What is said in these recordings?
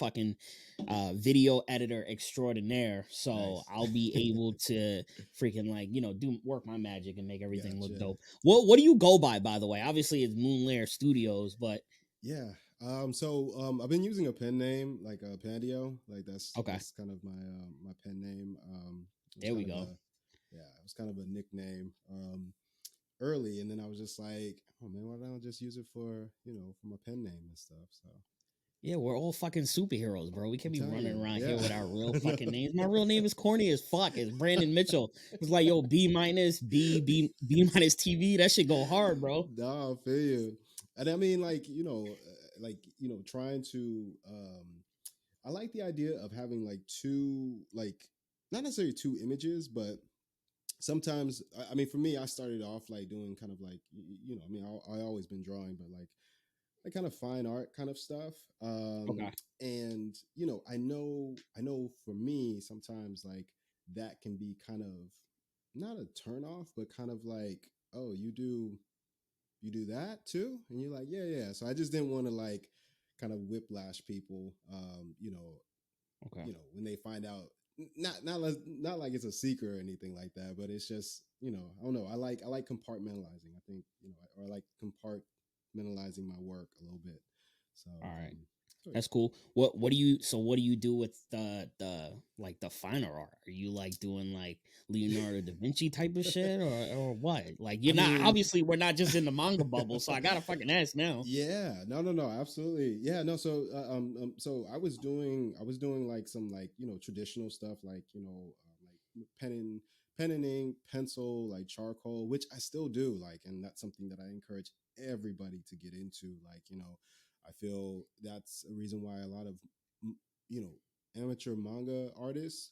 fucking video editor extraordinaire, so Nice. I'll be able to freaking like do work my magic and make everything look Gotcha. dope. What do you go by the way? Obviously it's Moonlair Studios, but Yeah. So I've been using a pen name like Pandy O. Like okay, that's kind of my pen name. It was there we kind of go. it was kind of a nickname early, and then I was just like, oh man, why don't I just use it for for my pen name and stuff? So Yeah, we're all fucking superheroes, bro. We I'm can't be telling running you, around here yeah. with our real No. fucking names. My real name is corny as fuck. It's Brandon Mitchell. It's like, yo, B minus B minus TV. That shit go hard, bro. No, I feel you. And I mean, trying to. I like the idea of having like two, like not necessarily two images, but sometimes, I mean, for me, I started off like doing kind of like, I mean, I always been drawing, but like kind of fine art kind of stuff. Okay. And I know for me, sometimes like that can be kind of not a turn off, but kind of like, oh, you do that too, and you're like, yeah, yeah. So I just didn't want to like kind of whiplash people, Okay. when they find out, not like it's a secret or anything like that, but it's just, I don't know. I like compartmentalizing. I think, or I like compartmentalizing my work a little bit. So, All right. so That's cool. What do you do with the like the finer art? Are you like doing like Leonardo da Vinci type of shit or what? Like I you're not mean, obviously we're not just in the manga bubble, so I gotta fucking ask now. yeah, no, absolutely, yeah, no. So, so I was doing like some like traditional stuff, like like pen and ink, pencil, like charcoal, which I still do, like, and that's something that I encourage everybody to get into. Like, I feel that's a reason why a lot of m- you know amateur manga artists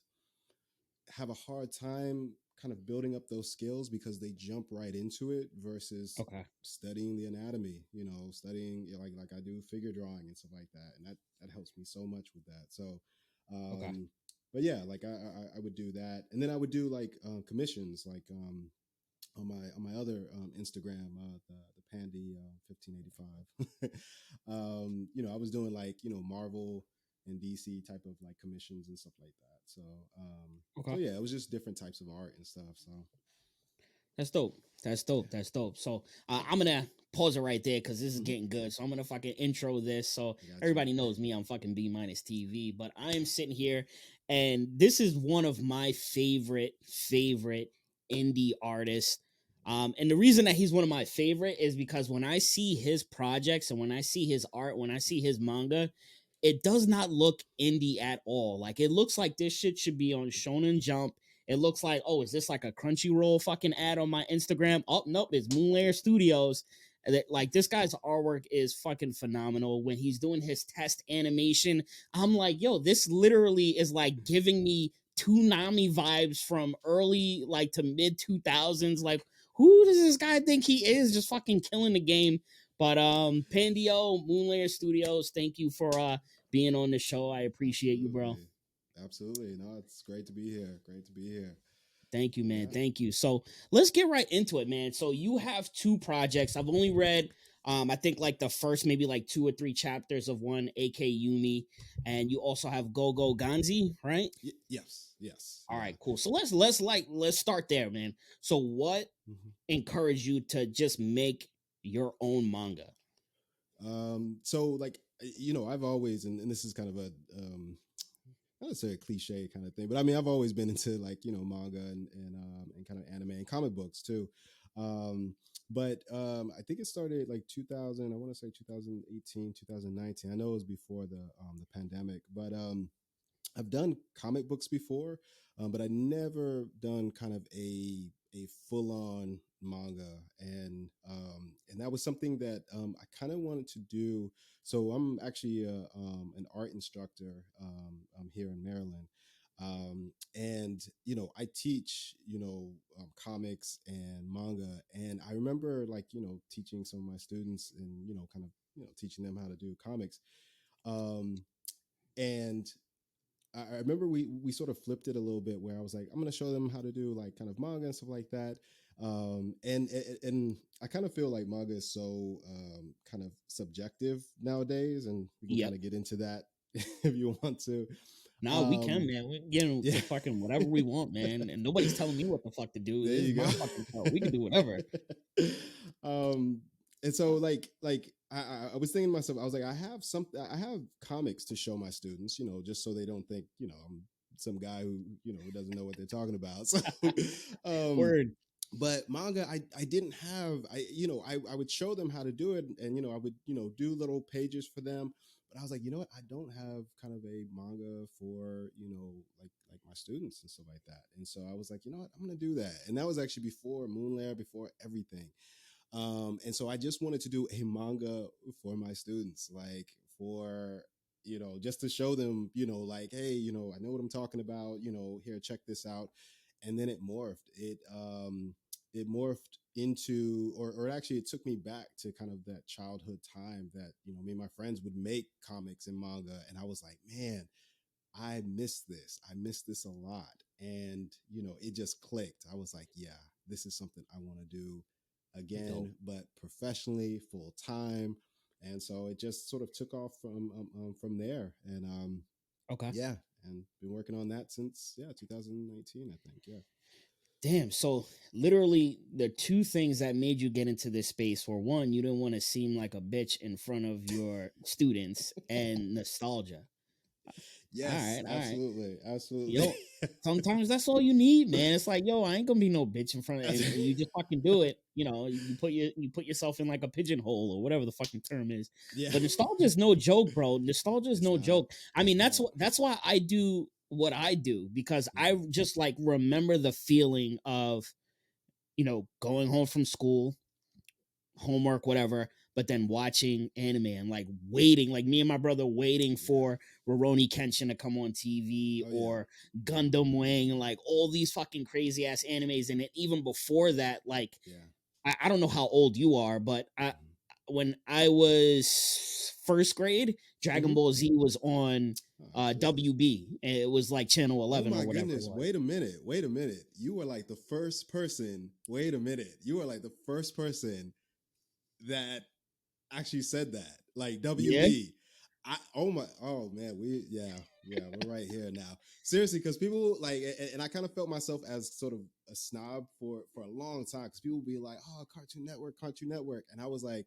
have a hard time kind of building up those skills because they jump right into it versus Okay. studying the anatomy, studying, like I do figure drawing and stuff like that, and that helps me so much with that. So Okay. but yeah, like I would do that, and then I would do like commissions, like on my other Instagram, the Pandy 1585. I was doing like Marvel and DC type of like commissions and stuff like that. So Okay. yeah, it was just different types of art and stuff. So That's dope. That's dope. That's dope. So I'm gonna pause it right there because this is getting good. So I'm gonna fucking intro this so I got you. everybody knows me. I'm fucking B minus TV. But I am sitting here, and this is one of my favorite indie artists. And the reason that he's one of my favorite is because when I see his projects and when I see his art, when I see his manga, it does not look indie at all. Like it looks like this shit should be on Shonen Jump. It looks like, oh, is this like a Crunchyroll fucking ad on my Instagram? Oh, nope, it's Moonlair Studios. Like this guy's artwork is fucking phenomenal. When he's doing his test animation, I'm like, yo, this literally is like giving me Toonami vibes from early like to mid 2000s. Like, who does this guy think he is? Just fucking killing the game. But Pandy O, Moonlair Studios, thank you for being on the show. I appreciate you, bro. Absolutely. Absolutely. No, it's great to be here. Great to be here. Thank you, man. Yeah. Thank you. So let's get right into it, man. So you have two projects. I've only read, I think like the first maybe like 2 or 3 chapters of one, AK Yumi, and you also have Go Gonzi, right? Yes. Yes. All Yeah. right, cool. So let's start there, man. So what Mhm. encouraged you to just make your own manga? So like I've always, and this is kind of a I would say a cliche kind of thing, but I mean, I've always been into like manga and kind of anime and comic books too. But I think it started like 2000. I want to say 2018, 2019. I know it was before the pandemic, but I've done comic books before, but I never done kind of a full on manga, and that was something that I kind of wanted to do. So I'm actually an art instructor I'm here in Maryland, and I teach comics and manga, and I remember like teaching some of my students and kind of teaching them how to do comics, um, and I remember we sort of flipped it a little bit where I was like, I'm going to show them how to do like kind of manga and stuff like that. And I kind of feel like manga is so kind of subjective nowadays, and we can kind Yep. of get into that if you want to. No, we can, man. We get Yeah, to fucking whatever we want, man. And nobody's telling me what the fuck to do. there This is you my go. fucking show. We can do whatever. um, and so like I was thinking to myself, I was like, I have comics to show my students, just so they don't think, I'm some guy who, who doesn't know what they're talking about. So, um, Word. but manga, I didn't have, I would show them how to do it, and I would do little pages for them. But I was like, you know what, I don't have kind of a manga for like my students and stuff like that. And so I was like, you know what, I'm gonna do that. And that was actually before Moonlair, before everything. And so I just wanted to do a manga for my students, like for just to show them, like, hey, I know what I'm talking about, here, check this out. And then it morphed. It morphed into, or actually, it took me back to kind of that childhood time that me and my friends would make comics and manga, and I was like, man, I miss this. I miss this a lot. And, it just clicked. I was like, yeah, this is something I want to do Dope. again, but professionally, full time. And so it just sort of took off from there. And Okay. yeah, and been working on that since 2019, I think. Yeah. Damn. So literally the two things that made you get into this space were, one, you didn't want to seem like a bitch in front of your students, and nostalgia. All Yes, right, all right. absolutely, absolutely. Yo, sometimes that's all you need, man. It's like, yo, I ain't gonna be no bitch in front of, and you just fucking do it. You put yourself in like a pigeonhole or whatever the fucking term is. Yeah, But nostalgia is no joke, bro. Nostalgia is it's no not. joke. I It's mean, not. that's why I do what I do, because I Mhm. just like remember the feeling of, going home from school, homework, whatever, but then watching anime and like waiting, like me and my brother waiting Yeah. for Rurouni Kenshin to come on TV, Oh yeah. or Gundam Wing, and like all these fucking crazy ass animes. And even before that, like, Yeah. I don't know how old you are, but when I was first grade, Dragon Mm-hmm. Ball Z was on Oh, absolutely. WB. And it was like channel Oh 11 or my whatever it goodness. was. Wait a minute. Wait a minute. You were like the first person. Wait a minute. You were like the first person that actually said that. Like Yeah. WB. Oh man, we're right here now. Seriously, because people like, and I kind of felt myself as sort of a snob for a long time, because people would be like, oh, Cartoon Network. And I was like,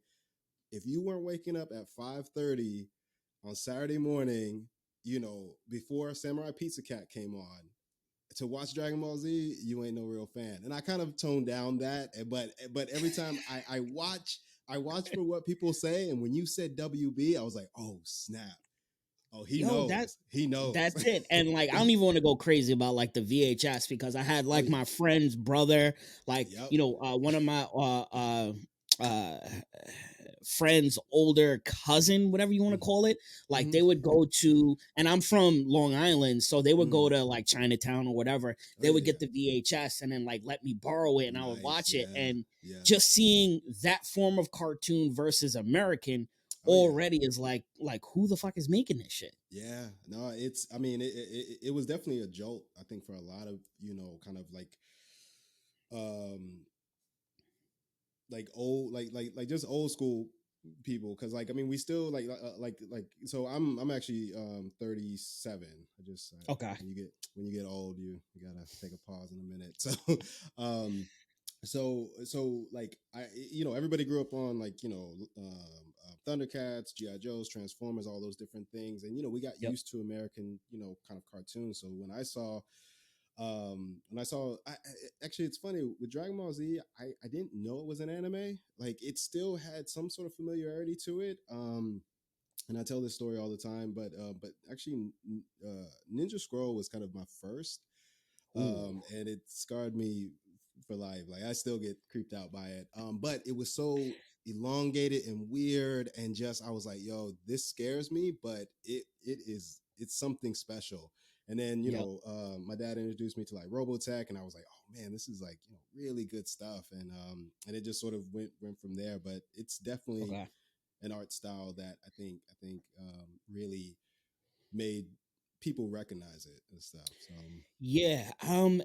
if you weren't waking up at 5:30 on Saturday morning, before Samurai Pizza Cat came on, to watch Dragon Ball Z, you ain't no real fan. And I kind of toned down that, but every time I watch for what people say, and when you said WB, I was like, oh snap. Oh, he Yo, that knows. He knows. that's it. And like, I don't even want to go crazy about like the VHS, because I had Oh like yeah. my friend's brother, like, Yep. one of my uh friend's older cousin, whatever you want to Mm-hmm. call it. Like, Mm-hmm. they would go to, and I'm from Long Island, so they would go Mm. to like Chinatown or whatever. Oh They would yeah. get the VHS and then like let me borrow it, and I would Nice. watch it. Yeah. And Yeah. just seeing that form of cartoon versus American Oh yeah. already is like who the fuck is making this shit? Yeah, no, it's. I mean, it was definitely a jolt. I think for a lot of kind of um, like old, like just old school people. Because like, I mean, we still like. So I'm actually 37. Okay. When you get old, you gotta take a pause in a minute. So um, so like everybody grew up on like Thundercats, GI Joes, Transformers, all those different things, and we got Yep. used to American kind of cartoons. So when I saw actually, it's funny with Dragon Ball Z, I didn't know it was an anime. Like, it still had some sort of familiarity to it. And I tell this story all the time, but actually, Ninja Scroll was kind of my first, Ooh. and it scarred me for life. Like, I still get creeped out by it. But it was so elongated and weird, and just, I was like, yo, this scares me, but it's something special. And then Yep. my dad introduced me to like Robotech, and I was like, oh man, this is like really good stuff. And it just sort of went from there. But it's definitely Okay. an art style that I think really made people recognize it and stuff. So Yeah.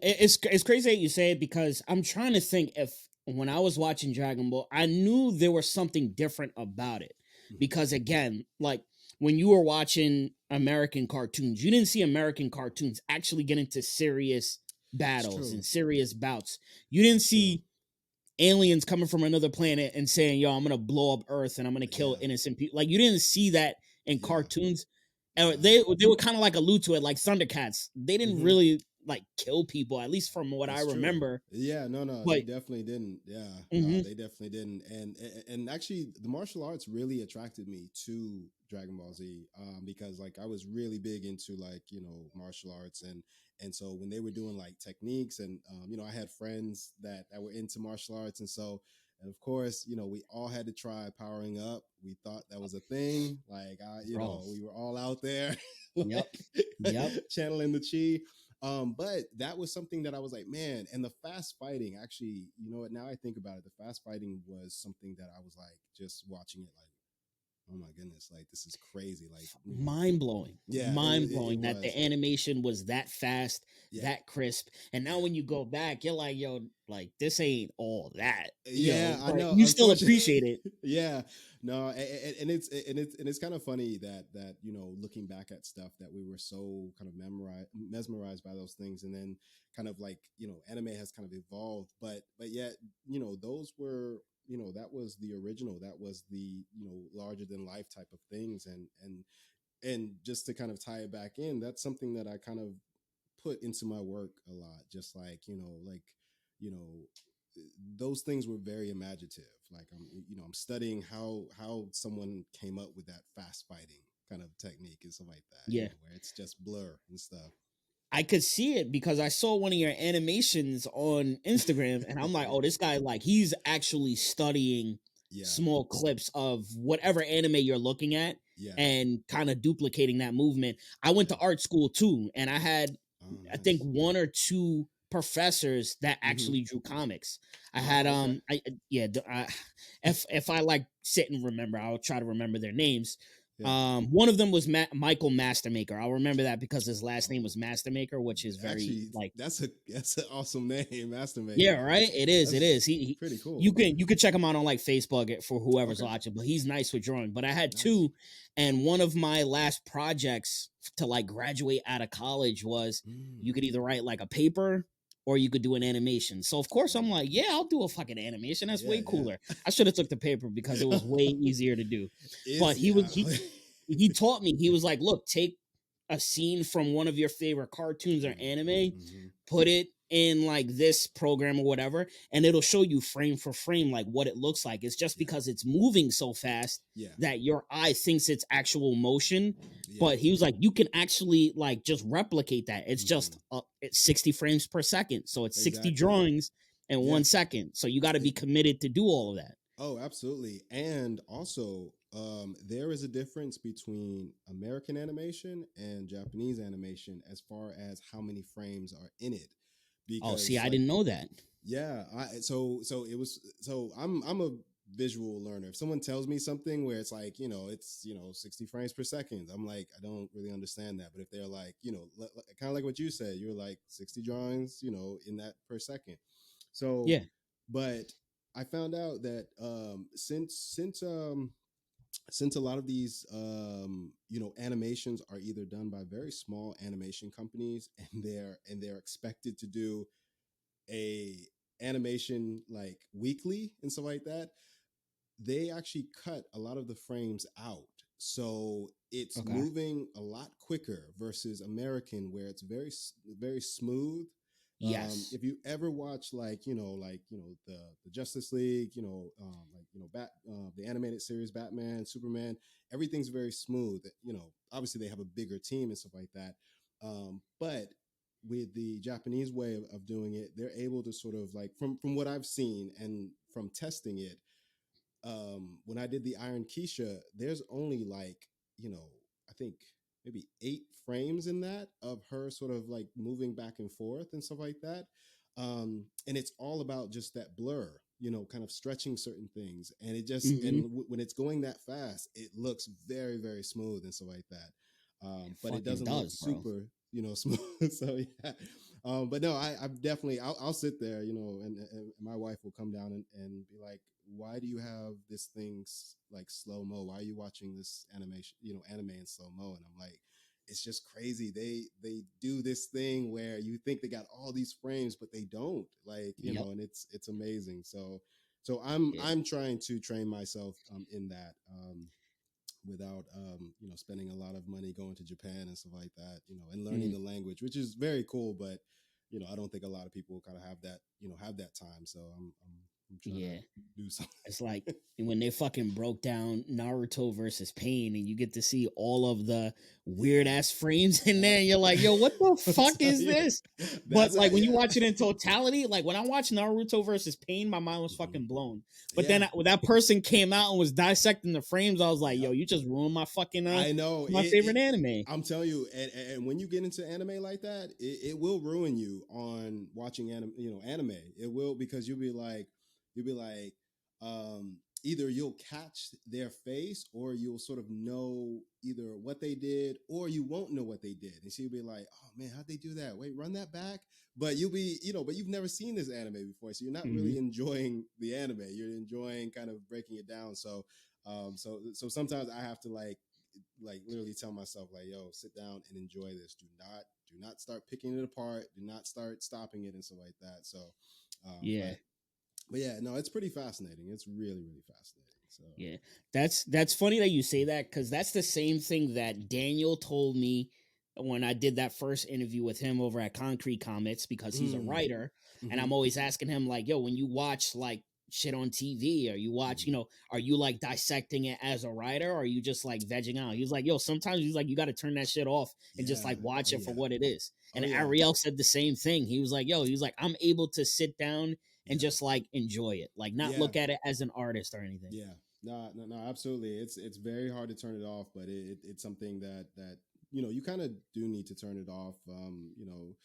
It's crazy that you say it, because I'm trying to think if when I was watching Dragon Ball, I knew there was something different about it. mhm. Because again, like, when you were watching American cartoons, you didn't see American cartoons actually get into serious It's battles true. and serious bouts. You didn't It's true. see aliens coming from another planet and saying, "Yo, I'm gonna blow up Earth and I'm gonna kill Yeah. innocent people." Like you didn't see that in Yeah. cartoons. Nah. They would kind of like allude to it, like Thundercats. They didn't Hmm. really like kill people, at least from what I It's true. remember. Yeah, no, they But definitely didn't. Yeah, no, mhm, they definitely didn't. And actually, the martial arts really attracted me to Dragon Ball Z, because like I was really big into like martial arts, and so when they were doing like techniques, and I had friends that were into martial arts, and so. And of course, we all had to try powering up. We thought that was a thing. Like, bro. we were all out there, Yep, like yep. channeling the chi. But that was something that I was like, man, and the fast fighting actually, you know what, now I think about it, the fast fighting was something that I was like just watching it like, oh my goodness, like this is crazy. Like, Mind blowing, yeah, mind it blowing that the was. animation was that fast, Yeah. that crisp. And now Yeah. when you go back, you're like, yo, like this ain't all that, Yeah, I but know. you still Unfortunately, appreciate it. yeah, no, and it's kind of funny that looking back at stuff that we were so kind of mesmerized by those things, and then kind of like anime has kind of evolved, but yet those were that was the original, that was the larger than life type of things, and just to kind of tie it back in, that's something that I kind of put into my work a lot, just like you know those things were very imaginative. Like I'm studying how someone came up with that fast fighting kind of technique and stuff like that, Yeah, where it's just blur and stuff. I could see it because I saw one of your animations on Instagram, and I'm like, oh, this guy, like, he's actually studying Yeah, small clips of whatever anime you're looking at yeah, and kind of duplicating that movement. I went to yeah. art school too, and I had, Oh, I think, nice. one or two professors that Hmm. actually drew comics. I had, Oh, okay. yeah, if I like sit and remember, I'll try to remember their names. Yeah. One of them was Michael Mastermaker. I'll remember that because his last name Oh, was Mastermaker, which is very actually, like, that's an awesome name, Master yeah, Maker. right. It is. It That's is. He pretty you cool. can check him out on like Facebook for whoever's Okay, watching, but he's nice with drawing. But I had nice. two, and one of my last projects to like graduate out of college was Mm. you could either write like a paper or you could do an animation. So of course I'm Oh, like, yeah, I'll do a fucking animation. That's yeah, way yeah. cooler. I should have took the paper because it was way easier to do. But Yeah. he taught me. He was like, look, take a scene from one of your favorite cartoons or anime, Mm-hmm. put it in like this program or whatever, and it'll show you frame for frame like what it looks like. It's just Yeah, because it's moving so fast yeah, that your eye thinks it's actual motion. yeah. But he was like, you can actually like just replicate that. It's Hmm. just it's 60 frames per second, so it's 60 Exactly. drawings in Yeah. 1 second. So you got to be committed to do all of that. Oh, absolutely. And also, there is a difference between American animation and Japanese animation as far as how many frames are in it. Oh, see, Because, I like, didn't know that. yeah, I'm a visual learner. If someone tells me something where it's like, it's 60 frames per second, I'm like, I don't really understand that. But if they're like, kind of like what you said, you're like 60 drawings, in that per second. So, Yeah. but I found out that since a lot of these animations are either done by very small animation companies, and they're expected to do a animation like weekly and stuff like that, they actually cut a lot of the frames out. So it's Okay. moving a lot quicker versus American, where it's very smooth. Yes. If you ever watch the Justice League, the animated series Batman, Superman, everything's very smooth. Obviously they have a bigger team and stuff like that. But with the Japanese way of doing it, they're able to sort of like from what I've seen and from testing it, when I did the Iron Keisha, there's only like, I think maybe 8 frames in that of her sort of like moving back and forth and stuff like that. And it's all about just that blur, kind of stretching certain things. And it just, Hmm. when it's going that fast, it looks very, very smooth and stuff like that. It But it fucking doesn't look does, bro. super, smooth. So yeah. But no, I've definitely I'll sit there, you know, and my wife will come down and be like, why do you have this thing like slow mo? Why are you watching this animation, you know, anime in slow mo? And I'm like, it's just crazy. They do this thing where you think they got all these frames, but they don't. Like, you Yep. know, and it's amazing. So Yeah. I'm trying to train myself in that. Without you know, spending a lot of money going to Japan and stuff like that, you know, and learning Mm, the language, which is very cool. But you know, I don't think a lot of people kind of have that, you know, have that time. So I'm trying to yeah. do something. It's like when they fucking broke down Naruto versus Pain, and you get to see all of the weird Yeah, ass frames in there, yep. and you're like, yo, what the I'll fuck tell is you, this? But that's how. like when you Yeah. watch it in totality, like when I watched Naruto versus Pain, my mind was Hmm. fucking blown. But then Yeah. when that person came out and was dissecting the frames, I was like, yo, Yep. you just ruined my fucking I know my favorite it. anime. I'm telling you, and when you get into anime like that, it will ruin you on watching anime. You know, anime. It will, because you'll be like, either you'll catch their face, or you'll sort of know either what they did, or you won't know what they did, and so you'll be like, oh man, how'd they do that? Wait, run that back. But you'll be, you know, but you've never seen this anime before, so you're not Mm-hmm. really enjoying the anime. You're enjoying kind of breaking it down. So sometimes I have to like literally tell myself like, yo, sit down and enjoy this. Do not start picking it apart. Do not start stopping it and stuff like that. So um Yeah. but but yeah, no, it's pretty fascinating. It's really, really fascinating. So Yeah, that's funny that you say that, because that's the same thing that Daniel told me when I did that first interview with him over at Concrete Comics, because he's a mm, writer, and mm-hmm, I'm always asking him like, "Yo, when you watch like shit on TV, or you watch, mm-hmm. you know, are you like dissecting it as a writer, or are you just like vegging out?" He's like, "Yo, sometimes he's like, you got to turn that shit off and just Yeah. like watch Oh it for yeah. what it is." Oh And yeah. Ariel said the same thing. He was like, "Yo, he's like, I'm able to sit down and Yeah. just like enjoy it, like not Yeah. look at it as an artist or anything." Yeah. No, no, no, absolutely. It's very hard to turn it off, but it's something that you know, you kind of do need to turn it off. You know,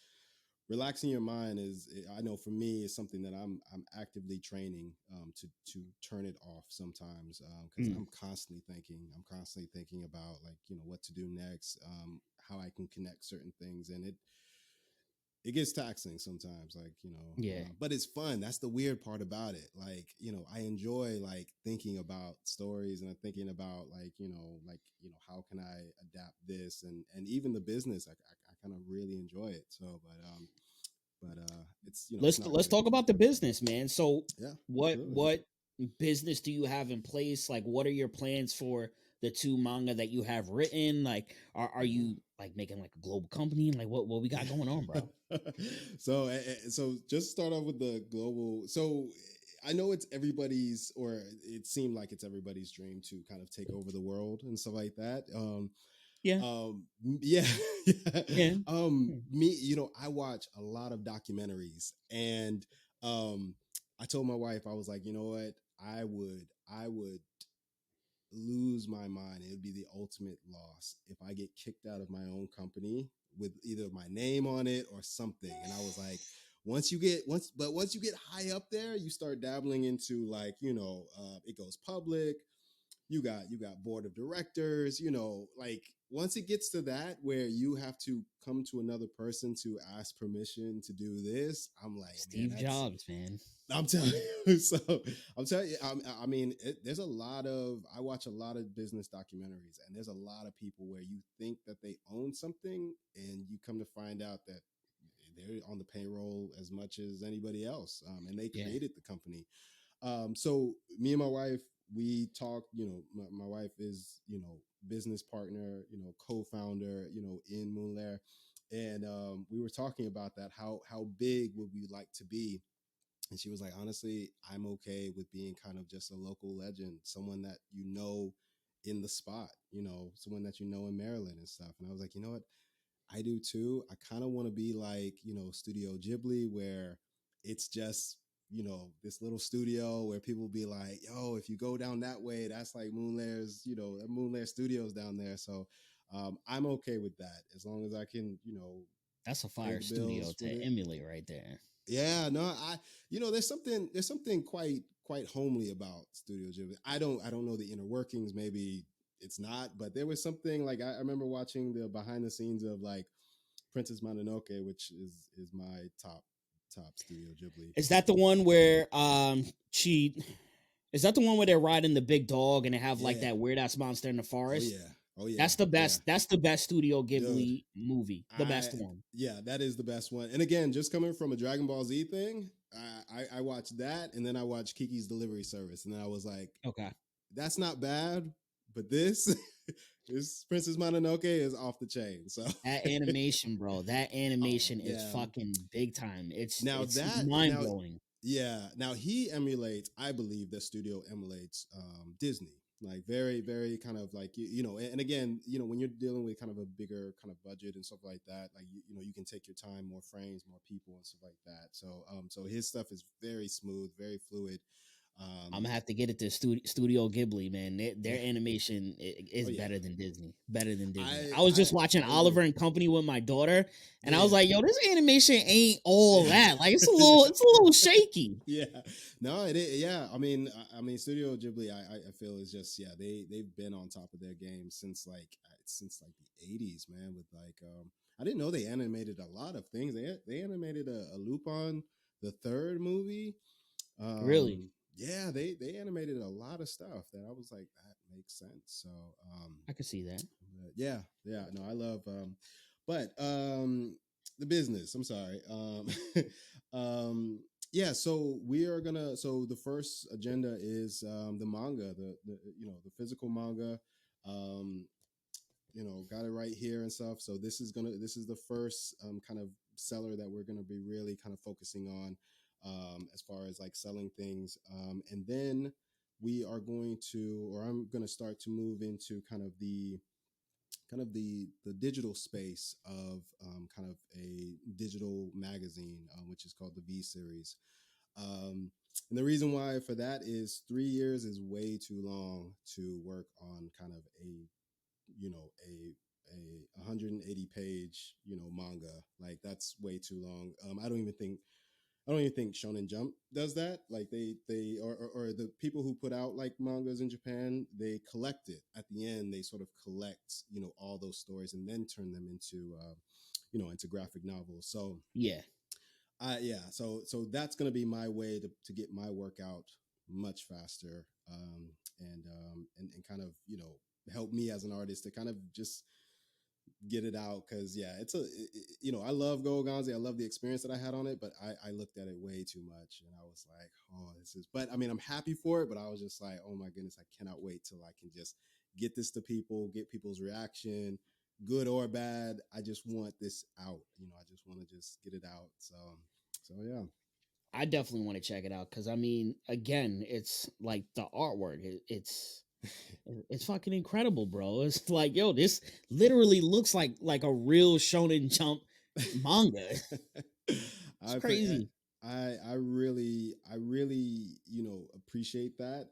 relaxing your mind is, I know for me, is something that I'm actively training to turn it off sometimes, because Mm, I'm constantly thinking about, like, you know, what to do next, how I can connect certain things, and it gets taxing sometimes, like, you know, yeah. but it's fun. That's the weird part about it. Like, you know, I enjoy like thinking about stories, and I'm thinking about, like, how can I adapt this, and even the business, I kind of really enjoy it. So but it's, you know, it's not Let's great. talk about the business, man. So Yeah, what absolutely. what business do you have in place? Like what are your plans for the two manga that you have written? Like are Yeah. you like making like a global company? Like what we got going on, bro? So just start off with the global. So I know it's everybody's, or it seemed like it's everybody's dream to kind of take over the world and stuff like that. Yeah. Yeah, yeah. Yeah. Me, you know, I watch a lot of documentaries, and um, I told my wife, I was like, you know what, I would lose my mind. It would be the ultimate loss if I get kicked out of my own company with either my name on it or something. And I was like, once you get high up there, you start dabbling into, like, you know, it goes public. You got board of directors, you know, like once it gets to that where you have to come to another person to ask permission to do this, I'm like, man, Steve that's, Jobs, man. I'm telling you. So I'm telling you, I mean, there's a lot of, I watch a lot of business documentaries, and there's a lot of people where you think that they own something, and you come to find out that they're on the payroll as much as anybody else, and they Yeah. created the company. So me and my wife, we talk. You know, my wife is, you know, business partner, you know, co-founder, you know, in Moonlair, and we were talking about that. How big would we like to be? And she was like, honestly, I'm okay with being kind of just a local legend, someone that you know in the spot, you know, someone that you know in Maryland and stuff. And I was like, you know what? I do too. I kind of want to be like, you know, Studio Ghibli, where it's just, you know, this little studio where people be like, yo, if you go down that way, that's like Moonlair's, you know, Moonlair Studios down there. So I'm okay with that, as long as I can, you know, That's a pay fire the studio bills with to it. emulate right there. Yeah, no, you know, there's something quite homely about Studio Ghibli. I don't know the inner workings. Maybe it's not, but there was something like, I remember watching the behind the scenes of like Princess Mononoke, which is my top Studio Ghibli. Is that the one where she? Is that the one where they're riding the big dog and they have like Yeah. that weird ass monster in the Oh forest? yeah. Oh yeah. That's the Yeah. best. That's the best Studio Dude. Ghibli movie. The best one. Yeah, that is the best one. And again, just coming from a Dragon Ball Z thing, I watched that, and then I watched Kiki's Delivery Service, and then I was like, Okay. that's not bad, but this this Princess Mononoke is off the chain. So That animation, bro. That animation is yeah. fucking big time. It's Now it's that mind now blowing. yeah, now he emulates. I believe the studio emulates Disney, like very, very kind of like you know. And again, you know, when you're dealing with kind of a bigger kind of budget and stuff like that, like you know, you can take your time, more frames, more people, and stuff like that. So so his stuff is very smooth, very fluid. I'm gonna have to get it to Studio Ghibli, man. Their Yeah. animation is Oh yeah, better than Disney. Better than Disney. I I was I just watching I agree. Oliver and Company with my daughter, and I was Yeah. like, "Yo, this animation ain't all that. Like, it's a little shaky." Yeah, no, it is. Yeah, I mean, Studio Ghibli, I feel is just yeah, they've been on top of their game since like the '80s, man. With like, I didn't know they animated a lot of things. They animated a Lupin the Third movie. Really, Yeah, they animated a lot of stuff that I was like, that makes sense. So, I could see that. but yeah, no, I love, but the business. I'm sorry. Yeah, so we are gonna. So the first agenda is the manga, the you know the physical manga. Um, you know, got it right here and stuff. So this is the first kind of seller that we're gonna be really kind of focusing on as far as like selling things, and then we are going to, or I'm going to start to move into kind of the digital space of kind of a digital magazine, which is called the V series. And the reason why for that is 3 years is way too long to work on kind of a you know a 180 page manga. Like that's way too long. I don't even think Shonen Jump does that. Like they or the people who put out like mangas in Japan, they collect it at the end. They sort of collect all those stories and then turn them into into graphic novels. So Yeah, yeah, so that's gonna be my way to get my work out much faster, and kind of help me as an artist to kind of just get it out, because yeah, I love Go Gonzi. I love the experience that I had on it, but I looked at it way too much, and I was like, oh, this is. But I mean, I'm happy for it, but I was just like, oh my goodness, I cannot wait till I can just get this to people, get people's reaction, good or bad. I just want this out. I just want to just get it out. So yeah. I definitely want to check it out because I mean, again, it's like the artwork. It's fucking incredible, bro. It's like, yo, this literally looks like a real Shonen Jump manga. It's I crazy. I really appreciate that.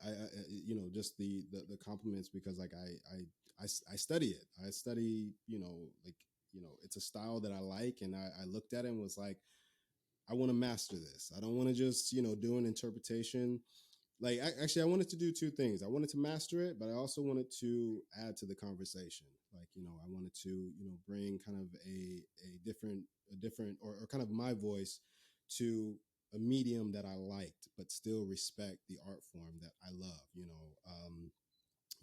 Just the compliments, because like I study it. I study like it's a style that I like, and I looked at it and was like, I want to master this. I don't want to just do an interpretation. Like actually, I wanted to do two things. I wanted to master it, but I also wanted to add to the conversation. Like I wanted to bring kind of a different or kind of my voice to a medium that I liked, but still respect the art form that I love.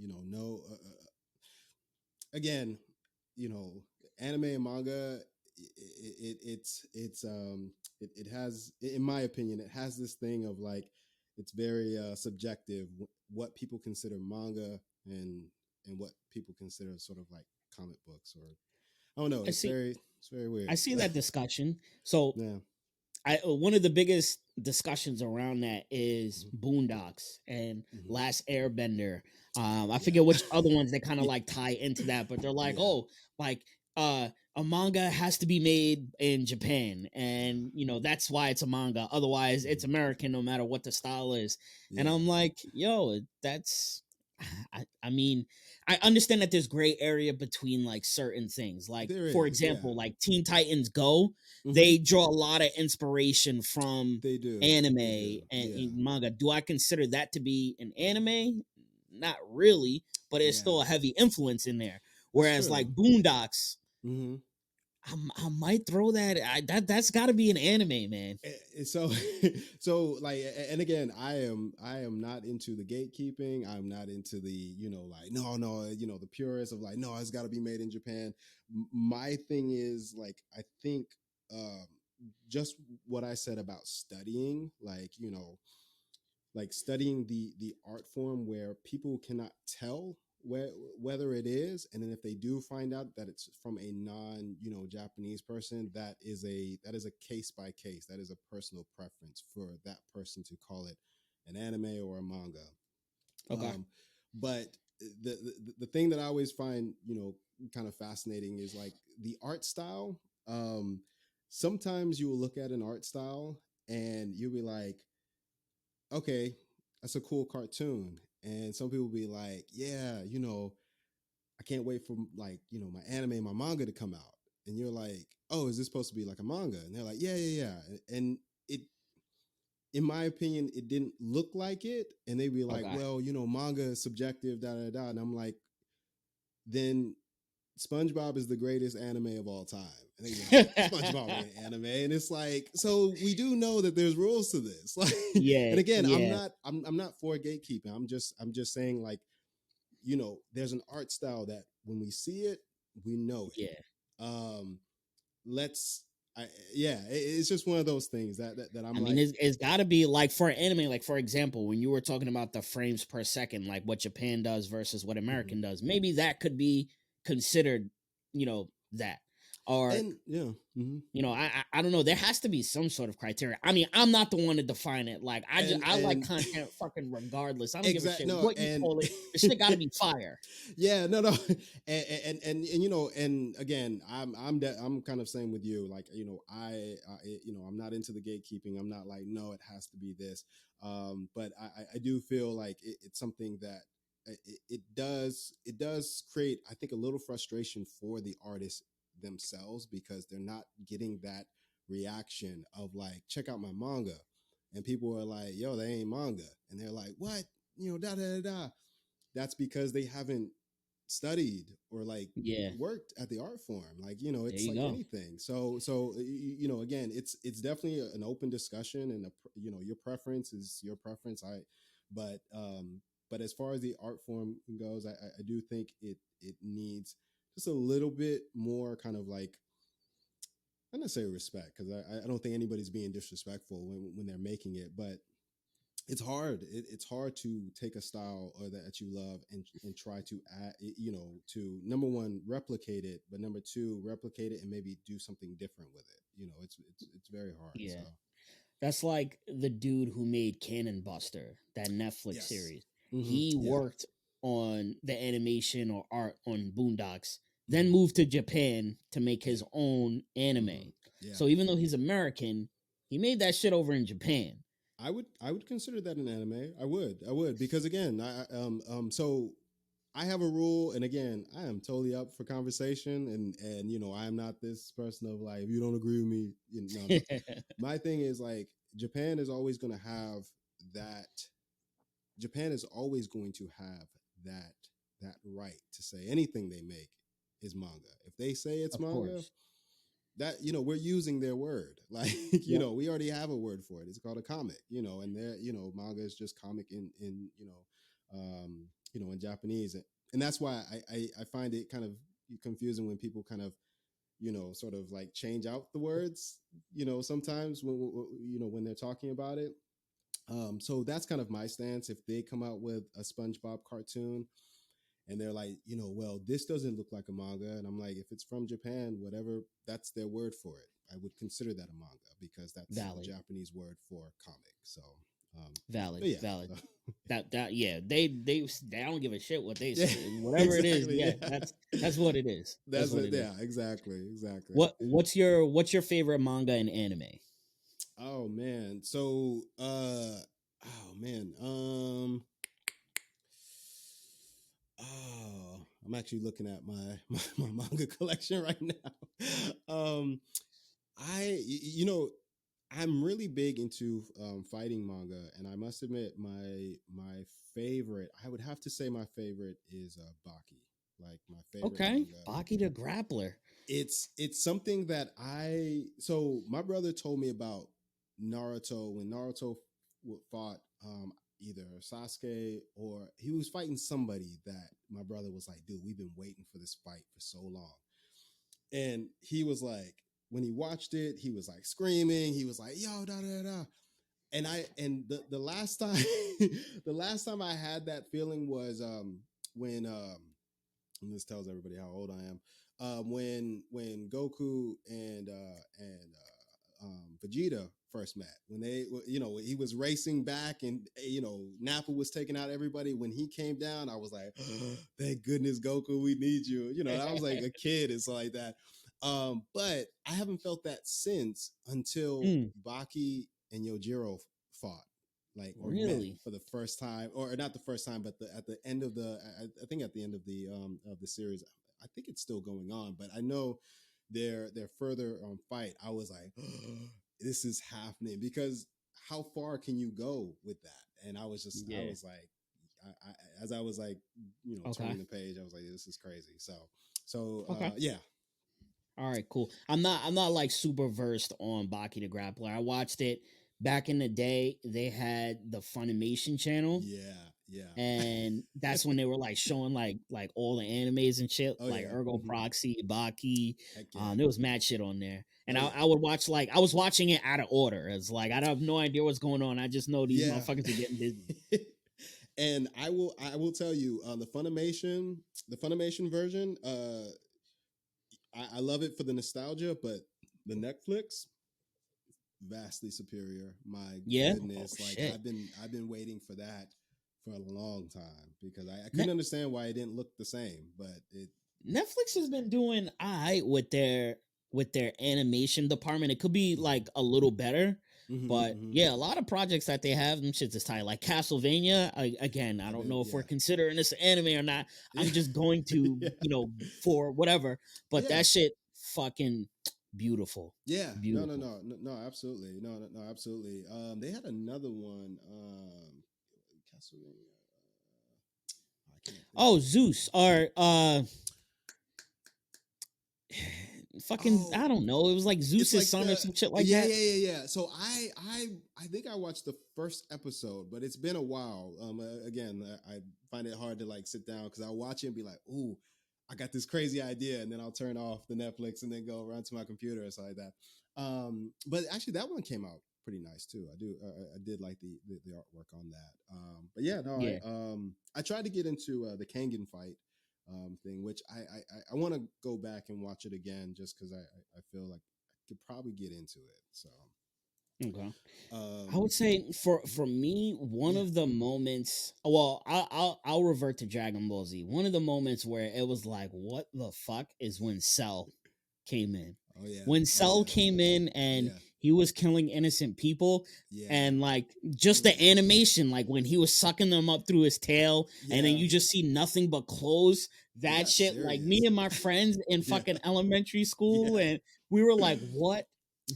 No. Again, anime and manga. It has, in my opinion, it has this thing of like, it's very subjective what people consider manga and what people consider sort of like comic books, or I don't know. I see. It's very weird. I see that discussion. So Yeah. I one of the biggest discussions around that is Mm-hmm. Boondocks and Mm-hmm. Last Airbender. I Yeah. forget which other ones that kind of like tie into that, but they're like, Yeah. oh, like a manga has to be made in Japan, Yeah. and that's why it's a manga. Otherwise, it's Mm-hmm. American, no matter what the style is. And Yeah. I'm like, yo, that's. I mean, I understand that there's gray area between like certain things. Like, There for is. Yeah. example, like Teen Titans Go, Mm-hmm. they draw a lot of inspiration from They do. anime They do. and Yeah. manga. Do I consider that to be an anime? Not really, but it's Yeah. still a heavy influence in there. That's Whereas true. like Boondocks, Mm-hmm. I might throw that. That's got to be an anime, man. So so like, and again, I am not into the gatekeeping. I'm not into the, like, no, the purists of like, no, it's got to be made in Japan. My thing is like, I think um just what I said about studying, like studying the art form where people cannot tell whether it is, and then if they do find out that it's from a non, Japanese person, that is a case by case, that is a personal preference for that person to call it an anime or a manga. Okay. Um but the thing that I always find, kind of fascinating is like the art style. Sometimes you will look at an art style and you'll be like, okay, that's a cool cartoon. And some people be like, yeah, I can't wait for, like, my anime, my manga to come out. And you're like, oh, is this supposed to be like a manga? And they're like, yeah, yeah, yeah. And it, in my opinion, it didn't look like it. And they'd be like, Okay. well, manga is subjective, da da da. And I'm like, then SpongeBob is the greatest anime of all time. And they're like, SpongeBob ain't anime. And it's like, so we do know that there's rules to this. Like, Yeah, and again, I'm yeah, not I'm not for gatekeeping. I'm just saying, like, there's an art style that when we see it, we know yeah. it. Let's I Yeah, it's just one of those things that I'm I mean, like, it's got to be like for anime, like for example, when you were talking about the frames per second, like what Japan does versus what mhm. American does, maybe that could be considered, that. Or And yeah, mhm. I don't know. There has to be some sort of criteria. I mean, I'm not the one to define it. Like I like And content fucking regardless. I don't give a exact shit no, what you and call it. The shit got to be fire. yeah, no, and and again, I'm kind of same with you. Like, I'm not into the gatekeeping. I'm not like, no, it has to be this. But I do feel like it's something that it does create, I think, a little frustration for the artists themselves, because they're not getting that reaction of like, check out my manga, and people are like, yo, they ain't manga, and they're like, what, da da da da. That's because they haven't studied or like Yeah, worked at the art form. Like, there it's you like go. anything. So again, it's definitely an open discussion, and your preference is your preference. But as far as the art form goes, I do think it needs just a little bit more kind of like, I'm not saying respect, because I don't think anybody's being disrespectful when they're making it, but it's hard. It's hard to take a style or that you love, and try to add, to, number one, replicate it, but number two, replicate it and maybe do something different with it. It's very hard. So Yeah. That's like the dude who made Cannon Buster, that Netflix yes, series. hmm, He yeah, worked on the animation or art on Boondocks, then hmm, moved to Japan to make yeah, his own hmm, anime. yeah. So even though he's American, he made that shit over in Japan. I would consider that an anime. I would, because again, so I have a rule, and again, I am totally up for conversation, and I am not this person of like, if you don't agree with me, no, no. My thing is like, Japan is always going to have that. Japan is always going to have that that right to say anything they make is manga. If they say it's Of manga, course. that, we're using their word. Like, Yep. we already have a word for it. It's called a comic. And there, manga is just comic in in Japanese. And that's why I find it kind of confusing when people kind of, sort of like change out the words, sometimes when they're talking about it. So that's kind of my stance. If they come out with a SpongeBob cartoon and they're like, well, this doesn't look like a manga, and I'm like, if it's from Japan, whatever, that's their word for it. I would consider that a manga, because that's a Valid. Japanese word for comic. So, um, Valid. but yeah, Valid. so, That yeah, they don't give a shit what they yeah, say. Whatever it is, exactly, yeah, yeah, that's what it is. That's that's what it. it is. Yeah, exactly, exactly. What's your favorite manga and anime? Oh man, so oh man, oh, I'm actually looking at my manga collection right now. I'm really big into fighting manga, and I must admit, my favorite, I would have to say my favorite is Baki, like my favorite Okay, manga. Baki the Grappler. It's something that so my brother told me about Naruto when Naruto fought either Sasuke or he was fighting somebody that my brother was like, dude, we've been waiting for this fight for so long. And he was like, when he watched it, he was like screaming. He was like, yo, da da da. And the last time the last time I had that feeling was when and this tells everybody how old I am. When Goku and Vegeta first met, when they, you know, he was racing back and, you know, Nappa was taking out everybody. When he came down, I was like, oh, thank goodness, Goku, we need you. You know, I was like a kid and stuff like that. But I haven't felt that since until Mm, Baki and Yojiro fought, like, or met really? for the first time, or not the first time, but at the end of I think at the end of the series. I think it's still going on, but I know their further fight. I was like, oh, this is happening, because how far can you go with that? And I Yeah. was like, as I was like, you know, Okay. turning the page, I was like, this is crazy. Okay. Yeah. All right, cool. I'm not like super versed on Baki the Grappler. I watched it back in the day. They had the Funimation channel, Yeah, yeah. and that's when they were like showing like all the animes and shit, Oh like yeah. Ergo Hmm. Proxy, Baki. Heck yeah. There was mad shit on there, and Oh I yeah. would watch, like, I was watching it out of order. It's like I have no idea what's going on. I just know these Yeah. motherfuckers are getting busy. And I will tell you, the Funimation version, I love it for the nostalgia, but the Netflix, vastly superior. My Yeah. Oh goodness, like shit. I've been waiting for that for a long time, because I couldn't Ne- understand why it didn't look the same, but it. Netflix has been doing alright with their animation department. It could be Mhm, like a little better, mhm, but mhm. yeah, a lot of projects that they have, them shits is tight. Like Castlevania. Again, I I've don't been, know if we're yeah, considering this anime or not. yeah, I'm just going to, yeah, for whatever. But yeah. that shit, fucking beautiful, Yeah, no, no, beautiful. no, no, no, absolutely, no, no, no, absolutely. They had another one, Castlevania. I can't think Oh, of it. Zeus, or fucking, Oh, I don't know. It was like it's Zeus's like son or some shit like yeah, that. yeah, yeah, yeah. So I think I watched the first episode, but it's been a while. Again, I find it hard to like sit down, because I'll watch it and be like, ooh, I got this crazy idea, and then I'll turn off the Netflix and then go run to my computer or something like that. But actually, that one came out pretty nice too. I did like the artwork on that. But yeah, no, Yeah, I tried to get into the Kangen fight thing, which I want to go back and watch it again, just because I feel like I could probably get into it. So, okay. I um, would say for me, one yeah. of the moments. Well, I'll revert to Dragon Ball Z. One of the moments where it was like, what the fuck, is when Cell came in. Oh yeah. When Oh Cell yeah. came in and Yeah. he was killing innocent people, Yeah. and like just the Mm. animation, like when he was sucking them up through his tail, and then Yeah. you just see nothing but clothes. It That got shit, like me serious. and my friends in Yeah. fucking elementary school, Yeah. and we were like, what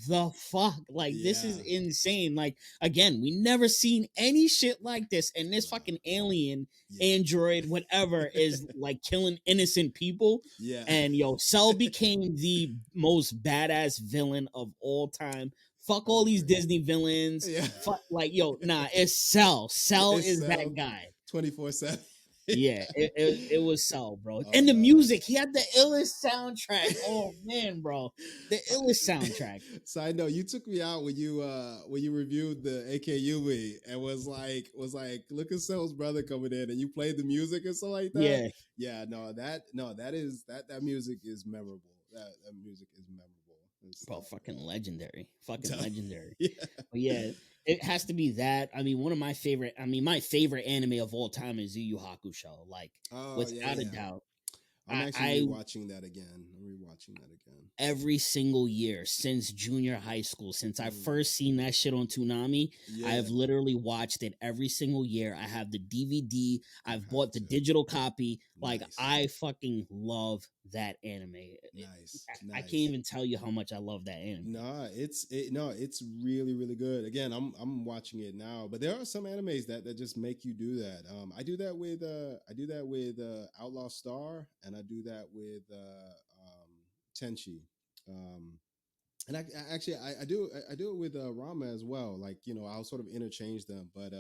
the fuck? Like, this is Yeah. insane. Like, again, we never seen any shit like this, and this Wow. fucking alien, Yeah. android, whatever, is like killing innocent people. Yeah. And yo, Cell became the most badass villain of all time. Fuck I would all these agree. Disney villains. Yeah. Fuck, like, yo, nah, it's Cell. Cell It's is that Cell guy. 24/7. Yeah, it was Cell, bro. Oh And the no, music, that's. he had the illest soundtrack. Oh man, bro, the Uh, illest soundtrack. Side note, you took me out when you reviewed the AKU and was like look at Cell's brother coming in, and you played the music and stuff like that. Yeah, Yeah, that is that music is memorable. That music is memorable. It's bro, fucking legendary, fucking yeah. legendary. Yeah. But yeah, it has to be that. I mean, one of my favorite. I mean, my favorite anime of all time is Yu Yu Hakusho. Like, Oh yeah, without a yeah. doubt. I'm actually I rewatching that again. I'm rewatching that again. every single year since junior high school, since I Mm, first seen that shit on Toonami, I yeah. have literally watched it every single year. I have the DVD, You I've have bought the to. digital copy. Like, Nice. I fucking love that anime. Nice. I can't Nice. even tell you how much I love that anime. No, it's really really good. Again, I'm watching it now, but there are some animes that just make you do that. I do that with Outlaw Star, and I do that with Tenchi. Um, and I do it with Rama as well. Like, I'll sort of interchange them, but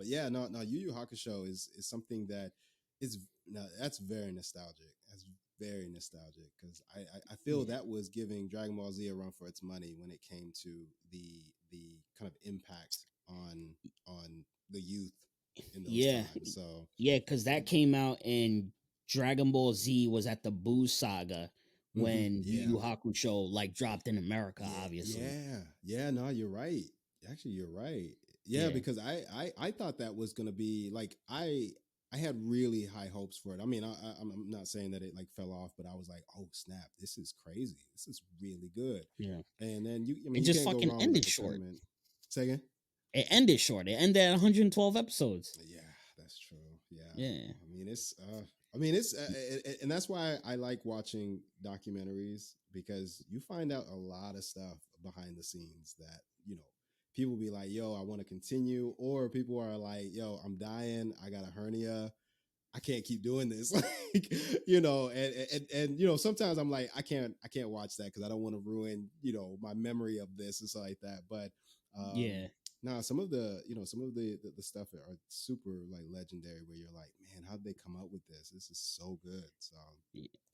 yeah, no, Yu Yu Hakusho is something that is now that's very nostalgic. That's very nostalgic because I feel Yeah. that was giving Dragon Ball Z a run for its money when it came to the kind of impact on the youth in those Yeah. times. So Yeah, because that came out in Dragon Ball Z was at the Boo Saga when Yu yeah. Yu Hakusho like dropped in America, Yeah, obviously. yeah. No, you're right. Actually, you're right. Yeah, Yeah. because I thought that was gonna be like I had really high hopes for it. I mean, I'm not saying that it like fell off, but I was like, oh snap, this is crazy. This is really good. Yeah. And then I It mean, you just can't go fucking wrong with like ended the short. tournament. Say again. It ended short. It ended at 112 episodes. Yeah, that's true. Yeah, Yeah. I mean, it's, and that's why I like watching documentaries because you find out a lot of stuff behind the scenes that people be like, "Yo, I want to continue," or people are like, "Yo, I'm dying. I got a hernia. I can't keep doing this." Like, sometimes I'm like, I can't watch that because I don't want to ruin, my memory of this and stuff like that. But um Yeah. nah, some of the stuff are super like legendary where you're like, man, how did they come up with this? This is so good. So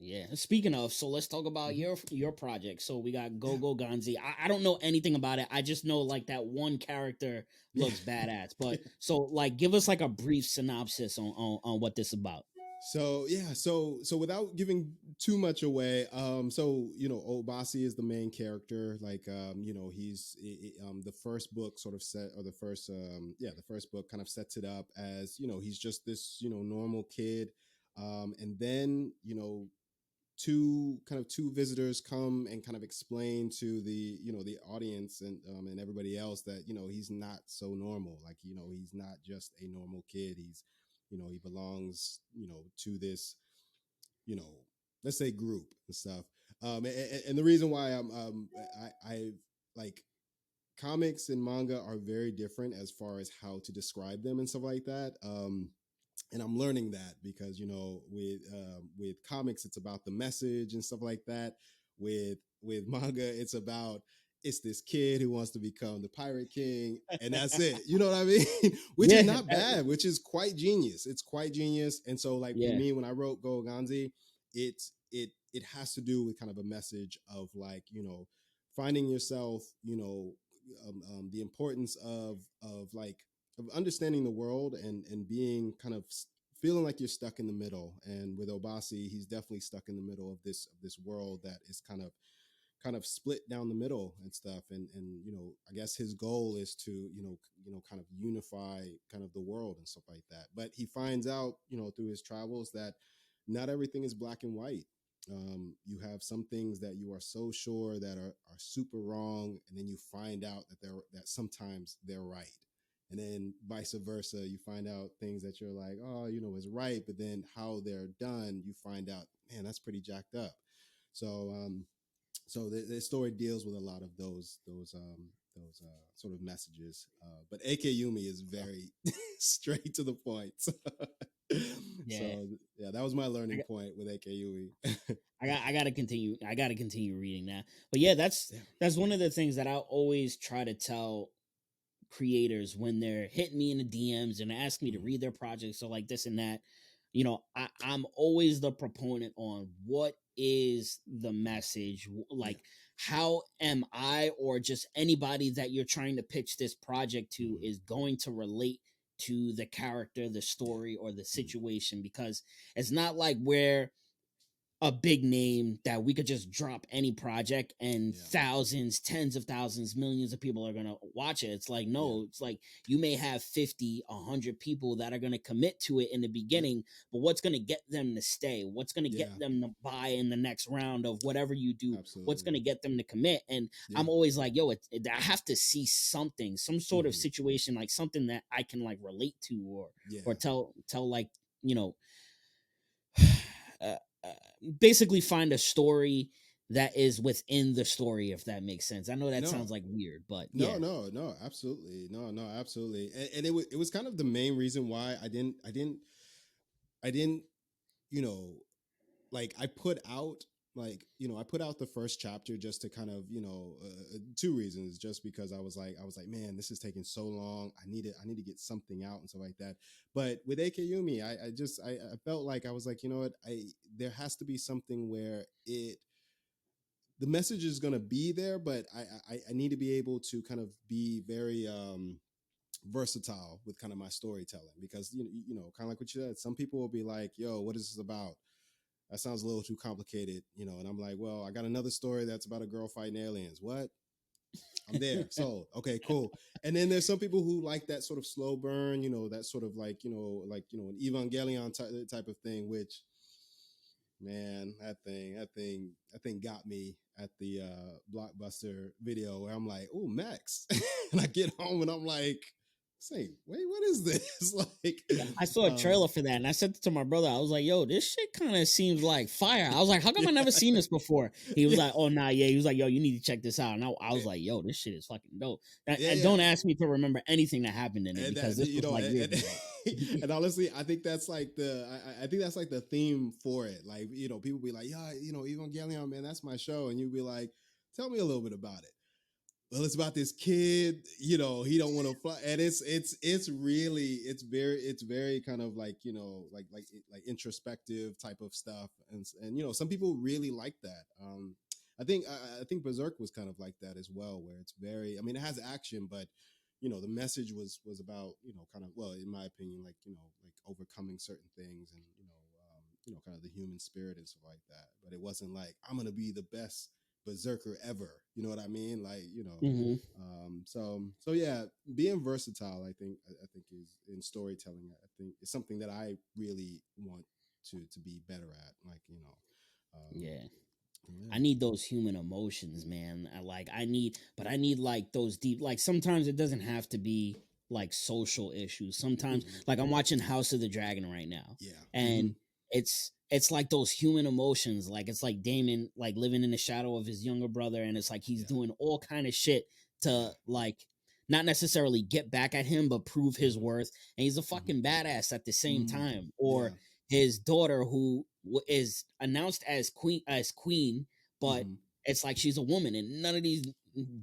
Yeah. Speaking of, so let's talk about mhm. your project. So we got Yeah. Go Gonzi. I don't know anything about it. I just know like that one character Yeah. looks badass. But so like give us like a brief synopsis on what this is about. So yeah, so without giving too much away, so Obasi is the main character. Like, the first book sort of set, or the first, the first book kind of sets it up as he's just this normal kid, and then two visitors come and kind of explain to the audience and everybody else that he's not so normal. Like, he's not just a normal kid. He belongs to this, you know let's say, group and stuff. And the reason why I like, comics and manga are very different as far as how to describe them and stuff like that. And I'm learning that because with comics it's about the message and stuff like that. With manga it's this kid who wants to become the pirate king, and that's it. You know what I mean? Which is Yeah. not bad, which is quite genius. It's quite genius. And so, like, for Yeah. me, when I wrote Go Gonzi, it has to do with kind of a message of, like, finding yourself, the importance of like of understanding the world and being kind of feeling like you're stuck in the middle. And with Obasi, he's definitely stuck in the middle of this world that is kind of split down the middle and stuff. And I guess his goal is to kind of unify kind of the world and stuff like that. But he finds out through his travels that not everything is black and white. You have some things that you are so sure that are super wrong, and then you find out that sometimes they're right. And then vice versa, you find out things that you're like, oh, is right, but then how they're done, you find out, man, that's pretty jacked up. So the story deals with a lot of those sort of messages. But AK Yumi is very straight to the point. Yeah. So yeah, that was my learning point with AK Yumi. I gotta continue. I gotta continue reading that. But yeah, Yeah. that's one of the things that I always try to tell creators when they're hitting me in the DMs and ask me to Mhm. read their projects or like this and that. I'm always the proponent on what is the message. Yeah. Like, how am I or just anybody that you're trying to pitch this project to Mhm. is going to relate to the character, the Yeah. story, or the Mhm. situation? Because it's not like we're a big name that we could just drop any project and Yeah. thousands, tens of thousands, millions of people are going to watch it. It's like, Yeah. no, it's like you may have 50, 100 people that are going to commit to it in the Yep. beginning, but what's going to get them to stay? What's going to get Yeah. them to buy in the next round of whatever you do? What's going Absolutely. to get them to commit? And Yeah. I'm always like, yo, I have to see something, some sort of Mhm. situation, like something that I can like relate to or Yeah. tell like, you know, uh, uh, basically find a story that is within the story, if that makes sense. I know that No. sounds like weird, but No, yeah. no, absolutely. No, absolutely. And it was kind of the main reason why I didn't, you know, like, I put out like, I put out the first chapter just to kind of, two reasons. Just because I was like, man, this is taking so long. I need to get something out and stuff like that. But with AKUMI, I felt like I was like, you know what, there has to be something where the message is going to be there, but I need to be able to kind of be very versatile with kind of my storytelling, because kind of like what you said, some people will be like, yo, what is this about? That sounds a little too complicated, and I'm like, well, I got another story that's about a girl fighting aliens. What? I'm there. So, okay, cool. And then there's some people who like that sort of slow burn, that sort of like, an Evangelion type of thing, which, man, that thing got me at the Blockbuster video, where I'm like, oh, Max. And I get home and I'm like, say, wait, what is this? Like, Yeah, I saw a trailer for that, and I said to my brother, I was like, yo, this shit kind of seems like fire. I was like, how come I never seen this before? He was like, oh, nah, yeah. He was like, yo, you need to check this out. And I was like, yo, this shit is fucking dope. And don't ask me to remember anything that happened in it, and because that, this was like years ago. and honestly, I think that's like I think that's like the theme for it. Like, people be like, yeah, Evangelion, man, that's my show. And you'd be like, tell me a little bit about it. Well, it's about this kid, he don't want to fly. And it's very kind of like, like introspective type of stuff. And some people really like that. I think Berserk was kind of like that as well, where it's very, I mean, it has action, but the message was about, kind of, well, in my opinion, like, like overcoming certain things, and kind of the human spirit and stuff like that. But it wasn't like, I'm gonna be the best berserker ever, you know what I mean? Like, Mm-hmm. So yeah, being versatile, I think is in storytelling, I think is something that I really want to be better at. Like, Yeah. yeah. I need those human emotions, man. I need like those deep, like sometimes it doesn't have to be like social issues. Sometimes Mhm. like I'm watching House of the Dragon right now. Yeah. And it's like those human emotions. Like it's like Damon like living in the shadow of his younger brother, and it's like he's Yeah. doing all kind of shit to Yeah. like not necessarily get back at him, but prove his Mhm. worth. And he's a Mhm. fucking badass at the same Mhm. time. Yeah. Or his daughter, who is announced as queen, but Mhm. it's like she's a woman, and none of these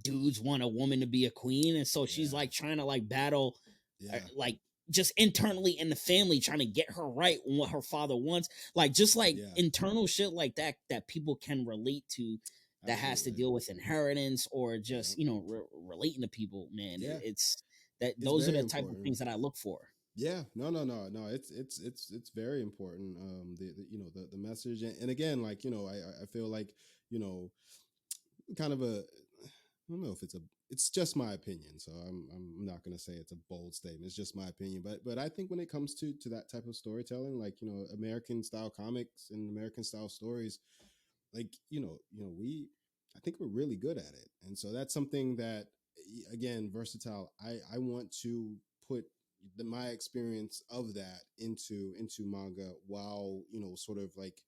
dudes want a woman to be a queen, and so she's Yeah. like trying to like battle, Yeah. like just internally in the family, trying to get her right on what her father wants, like just like Yeah. internal shit like that people can relate to, that has to Absolutely. deal with inheritance, or Yeah. just relating to people, man. Yeah. It's that It's those are very the type of important. things that I look for. Yeah, no. It's very important. The message, and again, like, I feel like, you know kind of a, I don't know if it's just my opinion, so I'm not gonna say it's a bold statement. It's just my opinion, but I think when it comes to that type of storytelling, like, American style comics and American style stories, like, I think we're really good at it, and so that's something that, again, versatile. I want to put my experience of that into manga, while, sort of like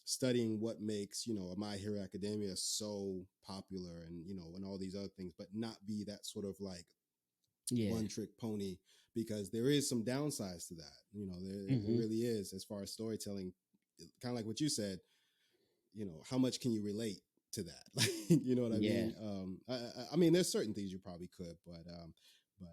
studying what makes, a My Hero Academia so popular, and and all these other things, but not be that sort of like Yeah. one trick pony, because there is some downsides to that. There Hmm. really is, as far as storytelling. Kind of like what you said, how much can you relate to that? Like, you know what I Yeah. mean? I mean, there's certain things you probably could, but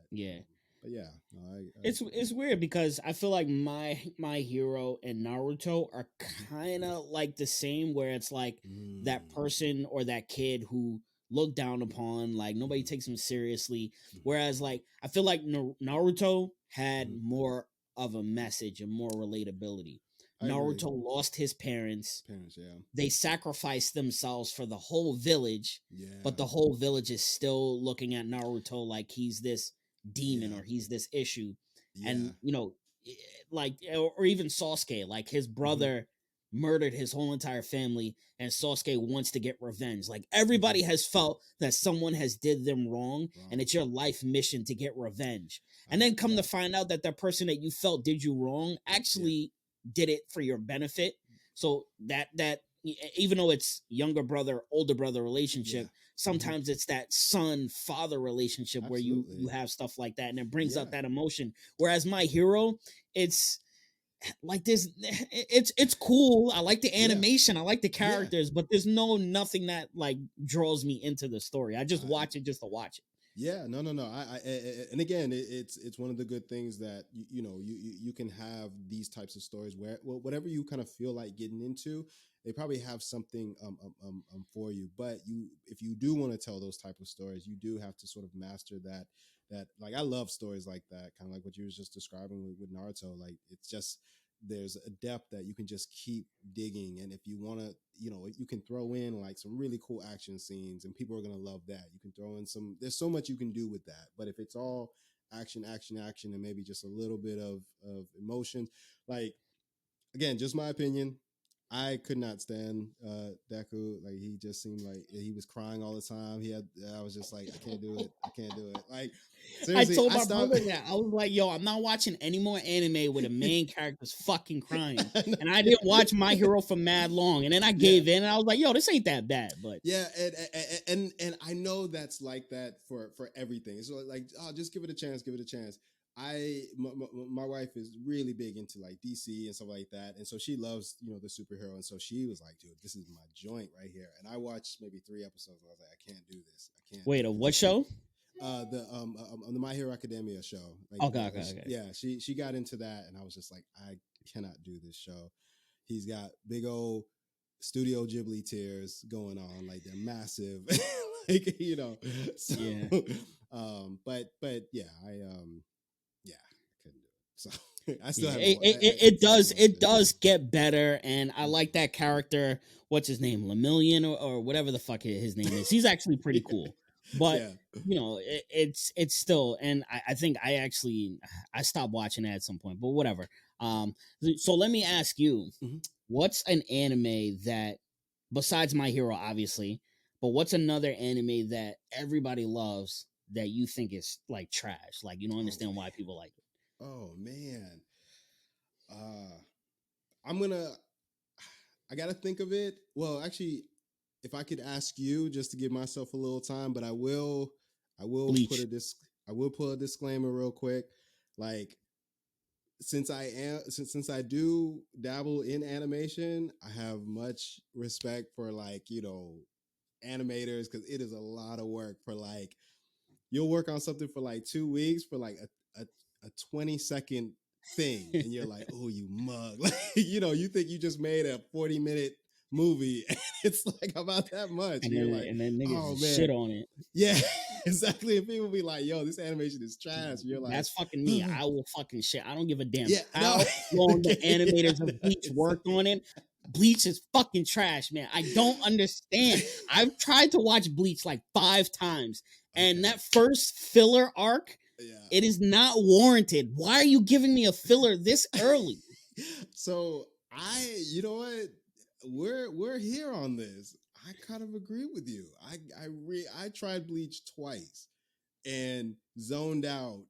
Yeah. but yeah, no, It's weird because I feel like my hero and Naruto are kind of like the same, where it's like that mm, person or that kid who looked down upon, like nobody mhm, takes him seriously. mhm, Whereas like I feel like Naruto had mhm. more of a message and more relatability. I agree. Naruto lost his parents. Parents, yeah, They sacrificed themselves for the whole village, but yeah, the whole village is still looking at Naruto like he's this demon, yeah, or he's this issue. yeah. And eh, like, or even Sasuke, like his Hmm. brother murdered his whole entire family, and Sasuke wants to get revenge. Like Hmm. everybody has felt that someone has did them wrong, and Wrong. it's your life mission to get revenge. And then come to Yeah, find out that person that you felt did you wrong yeah, actually did it for your benefit. So even though it's younger brother older brother yeah. relationship, Hmm. sometimes it's that son father relationship where you Absolutely. have stuff like that, and it brings out Yeah. that emotion. Whereas my hero, it's like there's it's cool. I like the Yeah, animation, I like the yeah. characters, but there's nothing that like draws me into the story. I just watch it just to watch it. Yeah, no. And again, it's one of the good things that you can have these types of stories where whatever you kind of feel like getting into, they probably have something for you. But if you do want to tell those type of stories, you do have to sort of master that. Like I love stories like that, kind of like what you was just describing with Naruto. Like it's just there's a depth that you can just keep digging, and if you want to, you can throw in like some really cool action scenes and people are going to love that. You can throw in there's so much you can do with that, but if it's all action and maybe just a little bit of emotion, like, again, just my opinion, I could not stand Deku. Like he just seemed like he was crying all the time. I was just like, I can't do it. I can't do it. Like I seriously, told I my stopped. brother that. I was like, yo, I'm not watching any more anime where the main character's fucking crying. And I didn't watch My Hero for mad long. And then I Yeah. gave in and I was like, yo, this ain't that bad. But Yeah, and I know that's like that for everything. So like, oh, just give it a chance, give it a chance. My wife is really big into like DC and stuff like that, and so she loves the superhero, and so she was like, dude, this is my joint right here. And I watched maybe 3 episodes. And I was like, I can't do this. I can't wait, do what this. show? The My Hero Academia show. Like, Okay. yeah, she got into that, and I was just like, I cannot do this show. He's got big old Studio Ghibli tears going on, like they're massive, like So, Yeah. but yeah, yeah, I couldn't do it. So I still Yeah, haven't. it does get better, and I like that character. What's his name, Lemillion or whatever the fuck his name is. He's actually pretty cool, but Yeah. it's still. And I think I stopped watching that at some point, but whatever. So let me ask you, Mhm. what's an anime that besides My Hero, obviously, but what's another anime that everybody loves that you think is like trash? Like you don't Oh understand man. why people like it. Oh man. Uh, I'm gonna. I gotta think of it. Well, actually, if I could ask you just to give myself a little time, but I will. I will put Bleach. a dis. I will put a disclaimer real quick. Like since I do dabble in animation, I have much respect for like animators because it is a lot of work for like you'll work on something for like 2 weeks for like a 20-second thing and you're like, oh, you mug. Like, you think you just made a 40-minute movie and it's like about that much and you're like, And then niggas oh just shit man, on it. yeah. Exactly. And people be like, yo, this animation is trash, and you're like, That's fucking me. I will fucking shit. I don't give a damn yeah, no. how long the Okay, animators yeah, of Bleach it's worked on it. Bleach is fucking trash, man. I don't understand. I've tried to watch Bleach like 5 times, and okay, that first filler arc, yeah. it is not warranted. Why are you giving me a filler this early? So you know what, we're here on this. I kind of agree with you. I tried Bleach twice and zoned out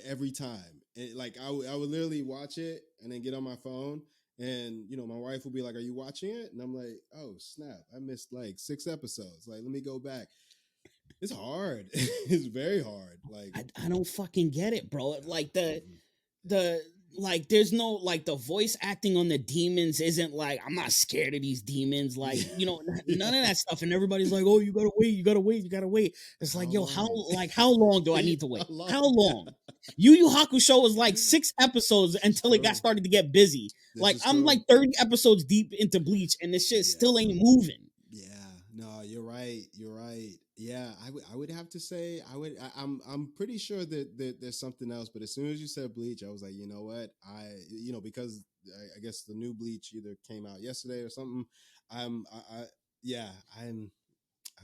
every time. Like I would literally watch it and then get on my phone, and my wife would be like, "Are you watching it?" And I'm like, "Oh snap! I missed like 6 episodes. Like, let me go back." It's hard. It's very hard. Like, I don't fucking get it, bro. Like mhm. the like there's no like the voice acting on the demons isn't like I'm not scared of these demons, like Yeah. none of that stuff, and everybody's like, oh, you gotta wait. It's How like, yo, long? how long do I Yeah, need to wait? how long? How Yeah. long? Yu Hakusho was like 6 episodes This is until it got true. started to get busy. This Like is I'm true. like 30 episodes deep into Bleach and this shit Yeah. still ain't moving. Yeah, no, you're right. You're right. Yeah, I would have to say I'm pretty sure that there's something else. But as soon as you said Bleach, I was like, you know what, because I guess the new Bleach either came out yesterday or something. I yeah, I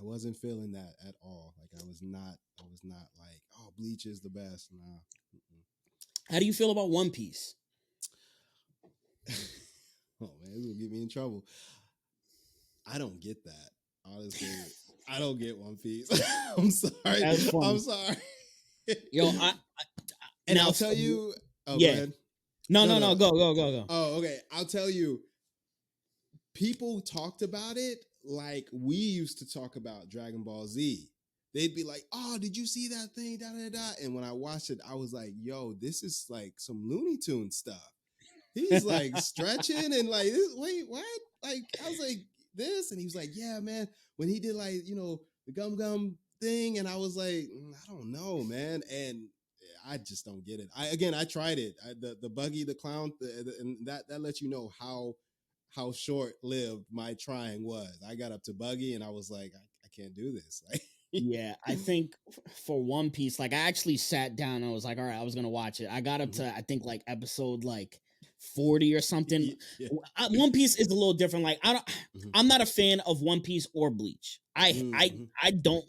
wasn't feeling that at all. Like I was not like, oh, Bleach is the best. Nah. How do you feel about One Piece? Oh man, this will get me in trouble. I don't get that. Honestly, I don't get One Piece. I'm sorry. That's I'm funny. sorry. Yo, And now I'll tell you. Oh, go yeah. ahead. No, No, no. go. Oh, okay. I'll tell you. People talked about it like we used to talk about Dragon Ball Z. They'd be like, "Oh, did you see that thing?" Da da da. And when I watched it, I was like, "Yo, this is like some Looney Tune stuff." he's like stretching and like, wait, what? Like, I was like, this, and he was like, yeah, man. When he did like, the gum thing, and I was like, I don't know, man, and I just don't get it. I tried it. The Buggy the Clown, and that lets you know how short lived my trying was. I got up to Buggy, and I was like, I can't do this. Like, Yeah, I think for One Piece, like I actually sat down and I was like, all right, I was gonna watch it. I got up to I think like episode like 40 or something. yeah. One Piece is a little different. Like Mhm. I'm not a fan of One Piece or Bleach. Mhm. I don't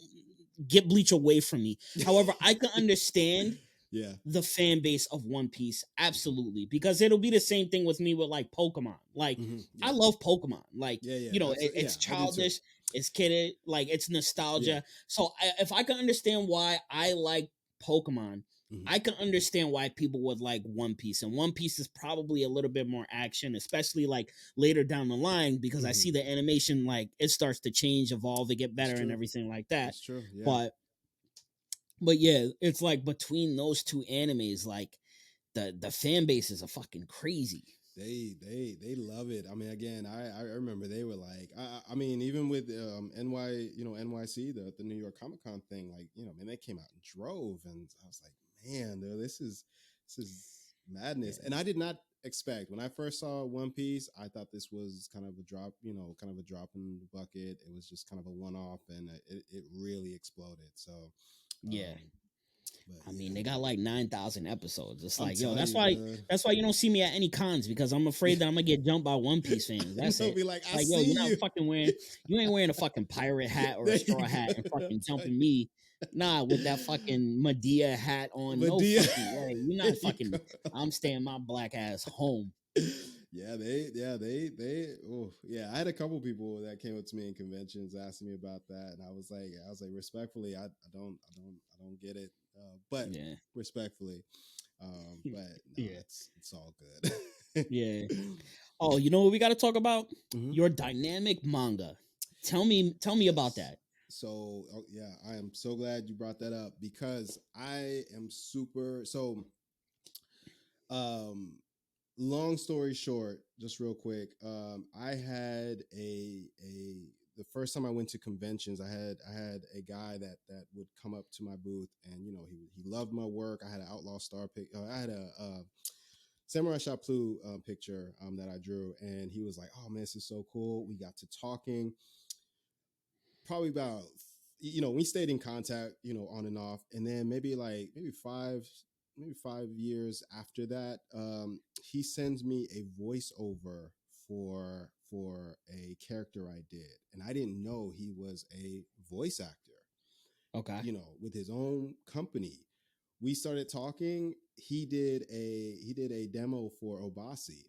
get Bleach away from me. However, I can understand Yeah. the fan base of One Piece absolutely, because it'll be the same thing with me with like Pokemon. Like Yeah. I love Pokemon. Like Yeah. Absolutely. it's Yeah, I do too. childish, it's kidded, like it's Yeah. nostalgia. So if I can understand why I like Pokemon, Mhm. I can understand why people would like One Piece. And One Piece is probably a little bit more action, especially like later down the line, because I see Mhm. the animation like it starts to change, evolve, and get It's better and true. everything like that. It's true. Yeah. But yeah, it's like between those two animes, like the fan bases are fucking crazy. They love it. I mean, again, I remember they were like, I mean, even with NYC, the New York Comic Con thing, like, man, they came out and drove, and I was like, man, dude, this is madness. Yeah. And I did not expect, when I first saw One Piece, I thought this was kind of a drop, kind of a drop in the bucket. It was just kind of a one off, and it really exploded. So, Yeah. um, but I yeah, mean, they got like 9,000 episodes. It's I'm like, yo, telling you, dude. that's why you don't see me at any cons, because I'm afraid that I'm gonna get jumped by One Piece fans. And That's they'll it. be like, I Like, yo, you're see not you. fucking wearing, you ain't wearing a fucking pirate hat or a There straw you hat and go. fucking jumping me. Nah, with that fucking Medea hat on. No Medea. fucking way. You're There not you fucking. go. I'm staying my black ass home. Oh, yeah. I had a couple people that came up to me in conventions asking me about that, and I was like, respectfully, I don't get it, but Yeah. respectfully, but no, Yeah. it's all good. Yeah. Oh, you know what we got to talk about? Mhm. Your dynamic manga. Tell me about Yes. that. So, yeah, I am so glad you brought that up, because I am super. So, um, long story short, just real quick, I had the first time I went to conventions, I had a guy that would come up to my booth, and he loved my work. I had an Outlaw Star pick. I had a Samurai Champloo picture that I drew, and he was like, "Oh man, this is so cool." We got to talking. Probably about, we stayed in contact, on and off, and then maybe 5 years after that, he sends me a voiceover for a character I did, and I didn't know he was a voice actor, Okay. with his own company. We started talking. He did a demo for Obasi,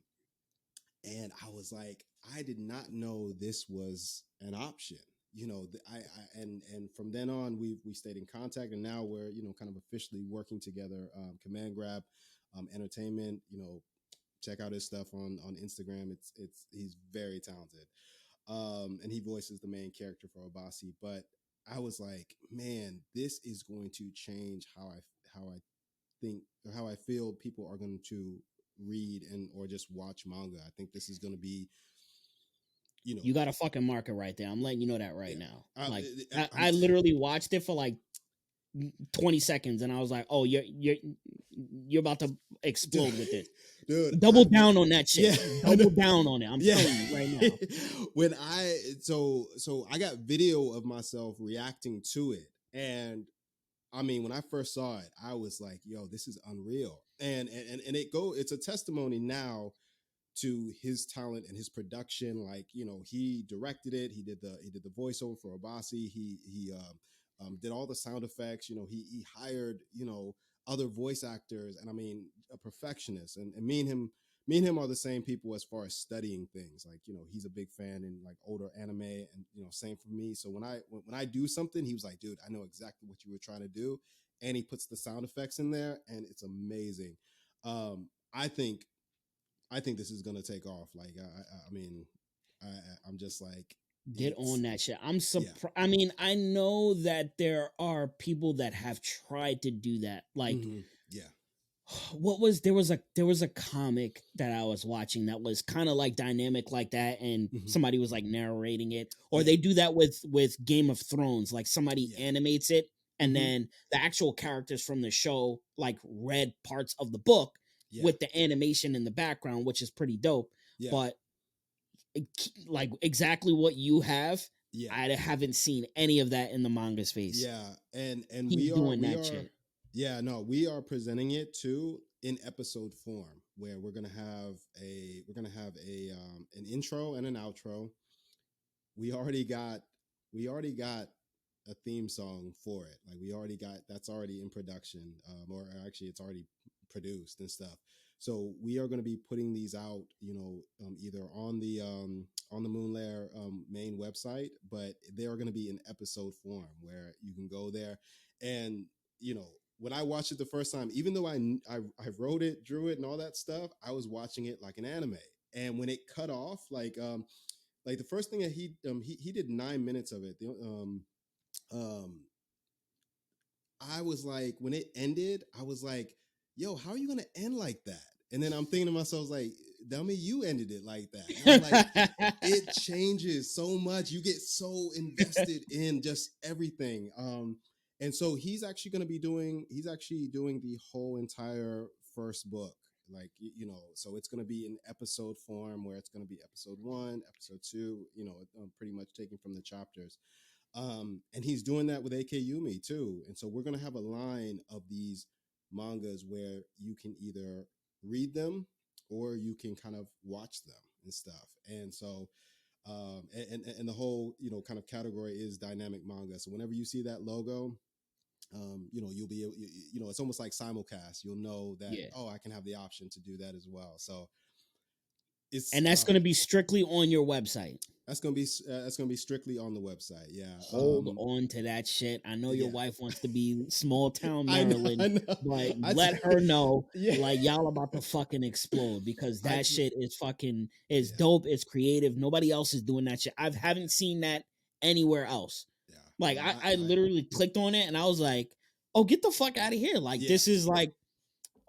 and I was like, I did not know this was an option. And from then on, we stayed in contact, and now we're kind of officially working together. Command Grab Entertainment. Check out his stuff on Instagram. It's he's very talented, and he voices the main character for Obasi. But I was like, man, this is going to change how I think, or how I feel people are going to read and or just watch manga. I think this is going to be, You got a fucking marker right there. I'm letting you know that right yeah. now. I, Like I'm I literally watched it for like 20 seconds and I was like, "Oh, you're about to explode with this." dude. Double down on that shit. Yeah, Double down on it. I'm yeah. telling you right now. When I got video of myself reacting to it, and I mean, when I first saw it, I was like, "Yo, this is unreal," and it's a testimony now to his talent and his production. Like, he directed it. He did the voiceover for Abasi. He did all the sound effects. He hired other voice actors, and I mean, a perfectionist. And me and him are the same people as far as studying things. Like, he's a big fan in like older anime, and same for me. So when I do something, he was like, "Dude, I know exactly what you were trying to do," and he puts the sound effects in there, and it's amazing. I think this is gonna take off. Like, I mean, I'm just like, Get it's on that shit. I'm yeah. surprised. I mean, I know that there are people that have tried to do that. Like, Hmm. Yeah. what was there was a comic that I was watching that was kind of like dynamic like that, and Hmm. somebody was like narrating it, or Yeah, they do that with Game of Thrones, like somebody yeah, animates it, and hmm, then the actual characters from the show like read parts of the book yeah, with the animation in the background, which is pretty dope. yeah, But like exactly what you have, yeah. I haven't seen any of that in the manga space. Yeah, and He's doing that shit. yeah, no, we are presenting it too in episode form, where we're gonna have a an intro and an outro. We already got a theme song for it. Like we already got that's already in production, or actually it's already produced and stuff. So we are going to be putting these out, either on the Moonlair main website, but they are going to be in episode form where you can go there, and when I watched it the first time, even though I wrote it, drew it, and all that stuff, I was watching it like an anime. And when it cut off, like the first thing that he did 9 minutes of it. Um, I was like, when it ended, I was like, yo, how are you gonna end like that? And then I'm thinking to myself, like, dummy, you ended it like that. And I'm like, it changes so much. You get so invested in just everything. And so he's actually doing the whole entire first book. Like, so it's going to be in episode form where it's going to be episode 1, episode 2, pretty much taken from the chapters. And he's doing that with AK Yumi too. And so we're going to have a line of these mangas where you can either read them or you can kind of watch them and stuff. And so and the whole kind of category is dynamic manga. So whenever you see that logo, you'll be it's almost like simulcast. You'll know that, Yeah. oh, I can have the option to do that as well. So it's And that's going to be strictly on your website. that's gonna be strictly on the website. Yeah. Hold on to that shit. I know your Yeah. wife wants to be small town I know. Maryland, I know. but I let her know, yeah. like, y'all about to fucking explode, because I that t- shit is fucking is yeah. dope. It's creative. Nobody else is doing that shit. I Yeah. haven't seen that anywhere else. Yeah. Like No. I literally clicked on it and I was like, oh, get the fuck out of here. Like Yeah. this is like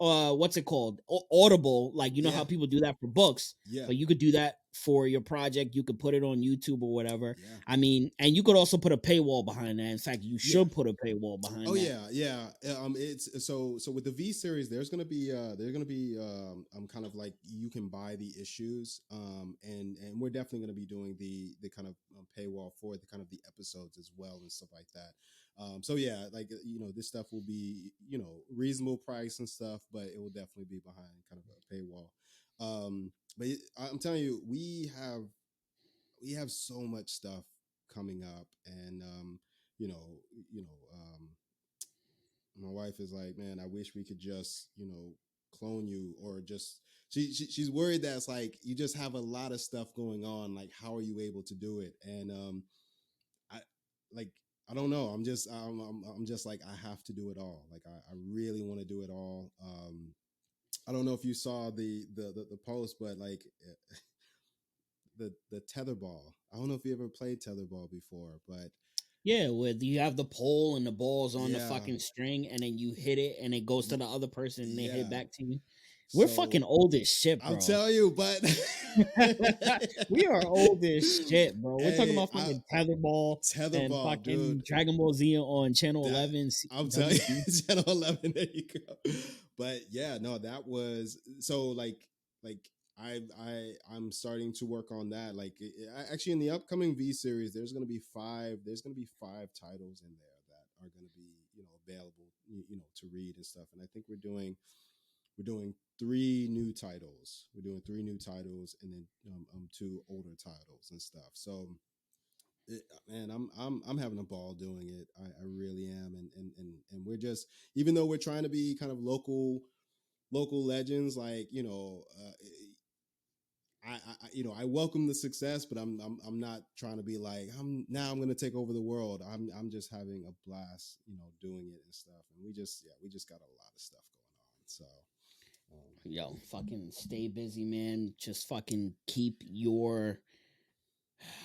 what's it called, Audible, like you know Yeah. how people do that for books, Yeah. but you could do that for your project. You could put it on YouTube or whatever. Yeah. I mean, and you could also put a paywall behind that. In fact, you Yeah. should put a paywall behind Oh that. yeah. It's so with the V series, there's gonna be kind of like you can buy the issues, and we're definitely gonna be doing the kind of paywall for the kind of the episodes as well and stuff like that. So yeah, like this stuff will be reasonable price and stuff, but it will definitely be behind kind of a paywall. But I'm telling you, we have so much stuff coming up, and you know, my wife is like, man, I wish we could just, clone you, or just she's worried that it's like you just have a lot of stuff going on. Like, how are you able to do it? And I like I don't know. I'm just like, I have to do it all. Like, I really want to do it all. I don't know if you saw the post, but like the tetherball. I don't know if you ever played tetherball before, but Yeah, with you have the pole and the balls on the yeah, fucking string, and then you hit it, and it goes to the other person, and they hit yeah. back to you. We're So fucking old as shit, I'll bro. tell you, but We are old as shit, bro. We're talking hey, about fucking tetherball and tetherball, fucking dude. Dragon Ball Z on channel That 11 I'll tell you, WB. channel 11. There you go. But yeah, no, that was so like I'm starting to work on that. Like, actually, in the upcoming V series, there's gonna be five titles in there that are gonna be available to read and stuff. And I think we're doing three new titles. We're doing three new titles, and then two older titles and stuff. So man, I'm having a ball doing it. I really am, and we're just, even though we're trying to be kind of local legends, like I welcome the success, but I'm not trying to be like I'm going to take over the world. I'm just having a blast, doing it and stuff, and we just got a lot of stuff going on. So Yo, fucking stay busy, man. Just fucking keep your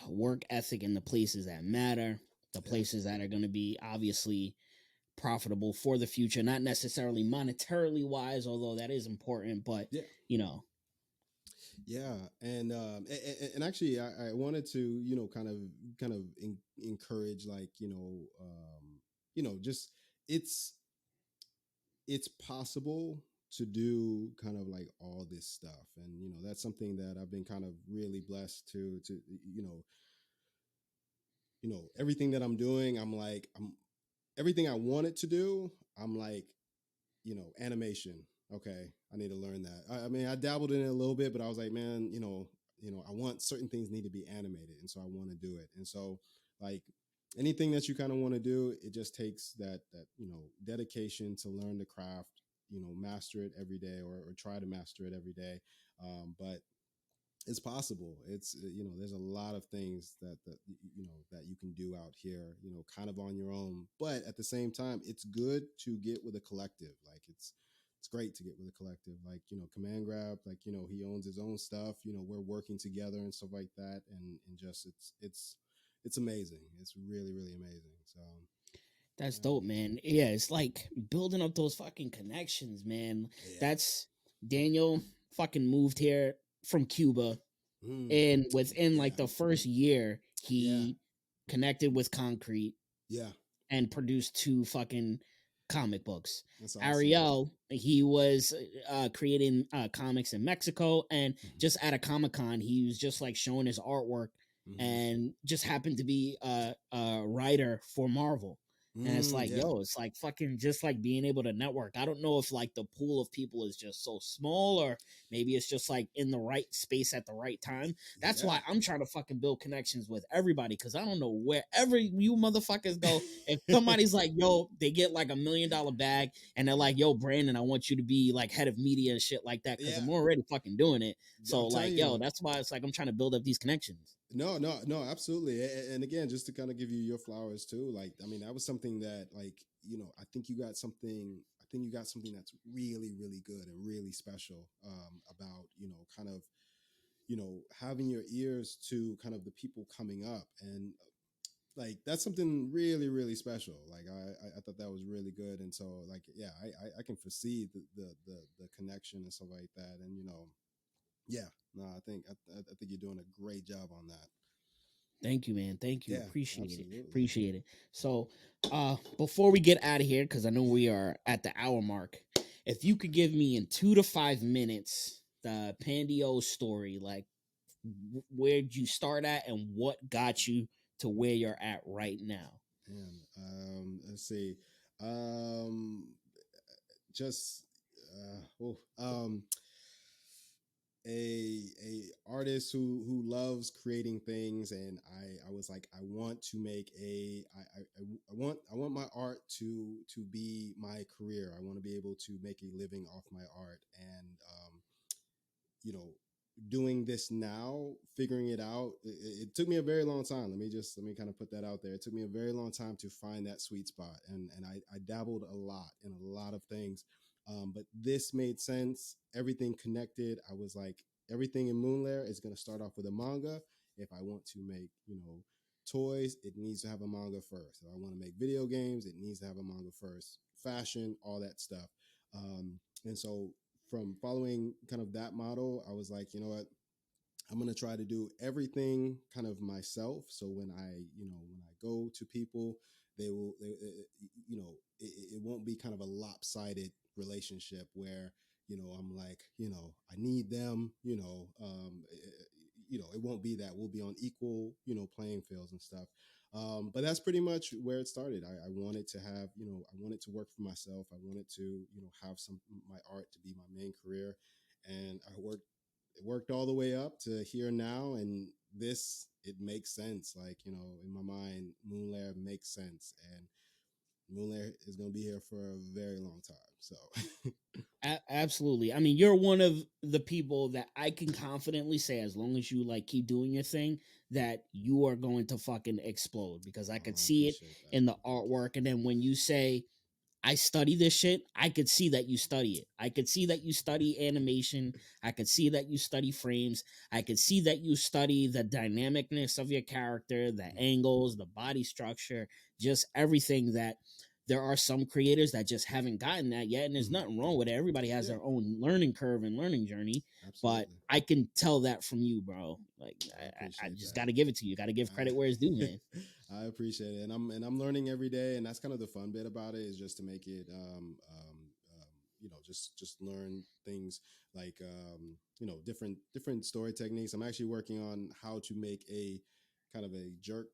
work ethic in the places that matter, the yeah, places that are going to be obviously profitable for the future, not necessarily monetarily wise, although that is important, but Yeah. you know. Yeah, and actually, I wanted to, kind of encourage, like, just it's it's possible to do kind of like all this stuff, and that's something that I've been kind of really blessed to you know everything that I'm doing. I'm everything I wanted to do. I'm like, animation. Okay, I need to learn that. I mean, I dabbled in it a little bit, but I was like, man, I want certain things need to be animated, and so I want to do it. And so, like, anything that you kind of want to do, it just takes that dedication to learn the craft, master it every day, or try to master it every day. But it's possible. It's there's a lot of things that you can do out here, kind of on your own. But at the same time, it's good to get with a collective. Like, it's great to get with a collective. Like, Command Grab, like, he owns his own stuff. We're working together and stuff like that, and just it's amazing. It's really, really amazing. So That's yeah. dope, man. Yeah, it's like building up those fucking connections, man. Yeah. That's Daniel fucking moved here from Cuba, Mm, and within like yeah. the first year, Yeah. he connected with Concrete Yeah. and produced two fucking comic books. That's awesome. Ariel, he was creating comics in Mexico, and Hmm. just at a Comic Con, he was just like showing his artwork, Hmm. and just happened to be a writer for Marvel. And it's like, Yeah. yo, it's like fucking just like being able to network. I don't know if like the pool of people is just so small, or maybe it's just like in the right space at the right time. That's Yeah. why I'm trying to fucking build connections with everybody, because I don't know wherever you motherfuckers go. If somebody's like, yo, they get like $1 million bag, and they're like, yo, Brandon, I want you to be like head of media and shit like that, because Yeah. I'm already fucking doing it. So I'm like, telling yo, you. that's why it's like I'm trying to build up these connections. No, no, no, absolutely. And again, just to kind of give you your flowers too, like, I mean, that was something that, like, I think you got something. I think you got something that's really, really good and really special, about, kind of, having your ears to kind of the people coming up, and like, that's something really, really special. Like, I thought that was really good, and so, like, yeah, I can foresee the connection and stuff like that, and yeah, no, I think you're doing a great job on that. Thank you, man. Thank you. Yeah, Appreciate it. absolutely. Appreciate it. So, before we get out of here, because I know we are at the hour mark, if you could give me in 2 to 5 minutes the Pandy O story, like where'd you start at and what got you to where you're at right now? And let's see. Um, just a artist who loves creating things, and I was like, I want to make I want my art to be my career. I want to be able to make a living off my art, and you know doing this now, figuring it out, it took me a very long time. Let me kind of put that out there. It took me a very long time to find that sweet spot, and I dabbled a lot in a lot of things, but this made sense. Everything connected. I was like, everything in Moonlair is going to start off with a manga. If I want to make toys, it needs to have a manga first. If I want to make video games, it needs to have a manga first. Fashion, all that stuff. And so, from following kind of that model, I was like, you know what, I'm going to try to do everything kind of myself. So when I go to people, it won't be kind of a lopsided relationship where, I'm like, I need them, it won't be that. We'll be on equal, playing fields and stuff. But that's pretty much where it started. I wanted to have, I wanted to work for myself. I wanted to, have my art to be my main career. And it worked all the way up to here now. And it makes sense. Like, in my mind, Moonlair makes sense. And Moonlair is going to be here for a very long time. So, Absolutely. I mean, you're one of the people that I can confidently say, as long as you like keep doing your thing, that you are going to fucking explode, because I could I see it appreciate that. in the Thank you. artwork. And then when you say, I study this shit, I could see that you study it. I could see that you study animation. I could see that you study frames. I could see that you study the dynamicness of your character, the Mhm. angles, the body structure, just everything that there are some creators that just haven't gotten that yet, and there's nothing wrong with it. Everybody has Yeah, their own learning curve and learning journey, but absolutely. I can tell that from you, bro. Like I I appreciate just that. got to give it to you. Got to give credit where it's due, I, man. I appreciate it, and I'm learning every day, and that's kind of the fun bit about it, is just to make it just learn things like different story techniques. I'm actually working on how to make a kind of a jerk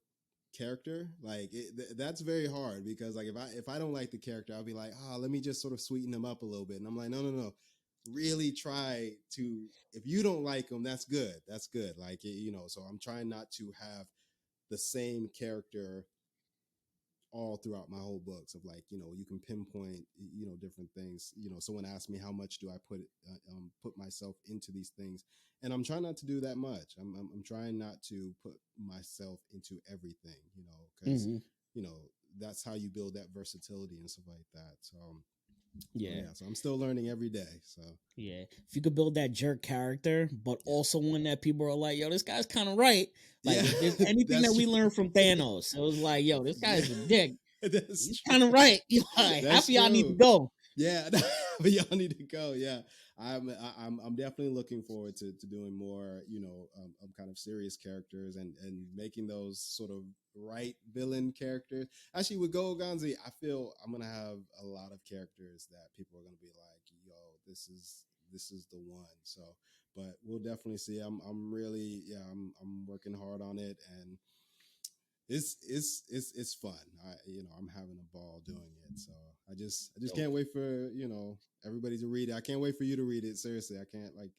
character. Like that's very hard, because like if I don't like the character, I'll be like, let me just sort of sweeten them up a little bit, and I'm like, no, really try to, if you don't like them, that's good, like so I'm trying not to have the same character all throughout my whole books, of like, you can pinpoint, different things. Someone asked me how much do I put myself into these things, and I'm trying not to do that much. I'm trying not to put myself into everything, because Hmm. you know that's how you build that versatility and stuff like that. So Yeah. yeah, so I'm still learning every day. So Yeah, if you could build that jerk character, but yeah, also one that people are like, "Yo, this guy's kind of right." Like, yeah, if there's anything that that's we true. learned from Thanos, it was like, "Yo, this Yeah, guy's a dick. that's He's true. kind of right." You like, half That's of y'all need to true. go. Yeah, but y'all need to go. Yeah, I'm definitely looking forward to doing more. Of kind of serious characters, and making those sort of right villain characters. Actually, with Go Gonzi, I feel I'm gonna have a lot of characters that people are gonna be like, "Yo, this is the one." So, but we'll definitely see. I'm really, yeah, I'm working hard on it, and it's fun. I'm having a ball doing it. So I just Dope. can't wait for everybody to read it. I can't wait for you to read it. Seriously, I can't, like,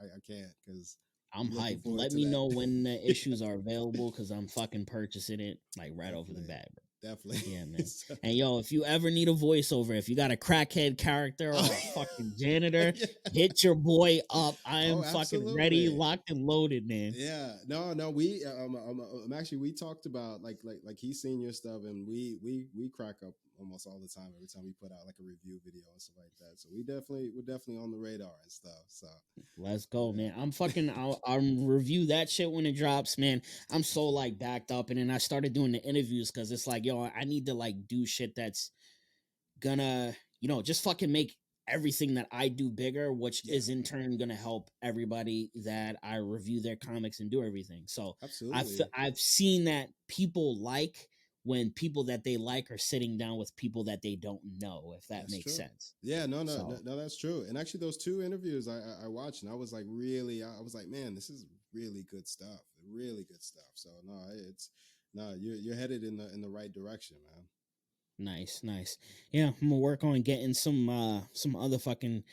I can't, because I'm I'm looking hyped. forward Let to me that. know when the issues are available because I'm fucking purchasing it like right over the Definitely, bat, bro. definitely. Yeah, man. So- And yo, if you ever need a voiceover, if you got a crackhead character oh, or a fucking janitor, yeah. hit your boy up. I Oh, am fucking ready, absolutely. locked, and loaded, man. Yeah, no, we actually, we talked about, like he's seen your stuff, and we crack up almost all the time every time we put out like a review video and stuff like that. So we're definitely on the radar and stuff. So Let's go, man. I'm yeah, fucking. I'll review that shit when it drops, man. I'm so absolutely. like backed up, and then I started doing the interviews because it's like, yo, I need to like do shit that's gonna, just fucking make everything that I do bigger, which Yeah, is in turn gonna help everybody that I review their comics and do everything. So absolutely. I've seen that people like when people that they like are sitting down with people that they don't know, if that That's makes true. sense. Yeah, no, So no, that's true. And actually, those two interviews I watched, and I was like, really, I was like, man, this is really good stuff. Really good stuff. So no, it's no, you're headed in the right direction, man. nice, nice. Yeah, I'm gonna work on getting some other fucking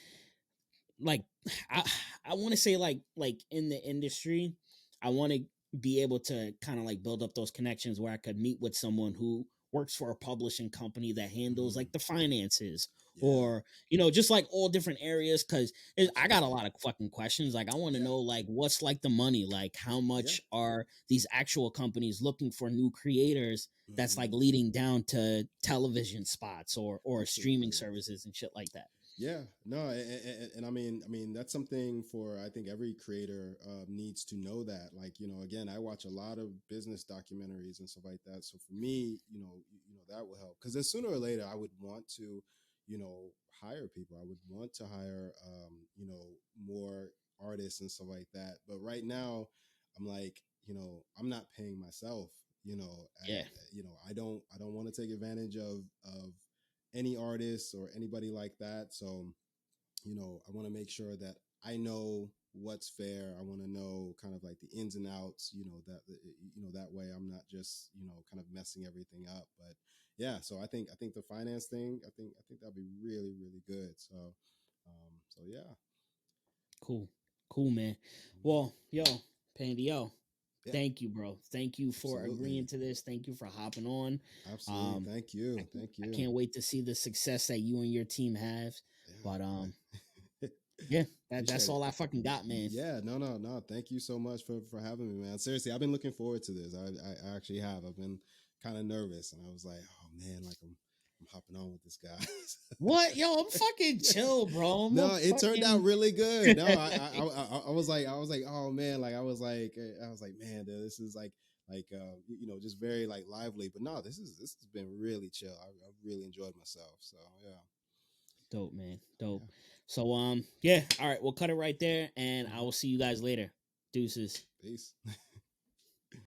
like I I want to say like in the industry, I want to be able to kind of like build up those connections where I could meet with someone who works for a publishing company that handles Hmm. like the finances Yeah, or just like all different areas because I got a absolutely. lot of fucking questions. Like I want to Yeah, know like what's like the money, like how yeah. much are these actual companies looking for new creators that's Hmm. like leading down to television spots or streaming Absolutely. services and shit like that. Yeah, no, and I mean that's something for, I think, every creator needs to know that. Like, again, I watch a lot of business documentaries and stuff like that. So for me, that will help, because as sooner or later I would want to, hire people. I would want to hire, more artists and stuff like that. But right now, I'm like, I'm not paying myself. Yeah. I don't want to take advantage of any artists or anybody like that. So, I want to make sure that I know what's fair. I want to know kind of like the ins and outs, that way I'm not just, kind of messing everything up. But yeah, so I think the finance thing, I think that'll be really, really good. So yeah. Cool. Cool, man. Mhm. Well, yo, Pandy O, Yeah, thank you, bro. Thank you for agreeing absolutely. to this. Thank you for hopping on. Absolutely. Um, Thank I, you. Thank I you. can't wait to see the success that you and your team have. But Yeah. yeah, that's Appreciate it. all I fucking got, man. Yeah, no, no, no. Thank you so much for having me, man. Seriously, I've been looking forward to this. I actually have. I've been kind of nervous, and I was like, oh man, like I'm hopping on with this guy. What? Yo, I'm fucking chill, bro. I'm a No, it turned out fucking really good. No, I was like, oh man, like I was like, man, dude, this is like like just very like lively. But no, this has been really chill. I've really enjoyed myself. So yeah, Dope, man. Dope. yeah. So yeah. All right, we'll cut it right there, and I Mhm. will see you guys later. Deuces. Peace.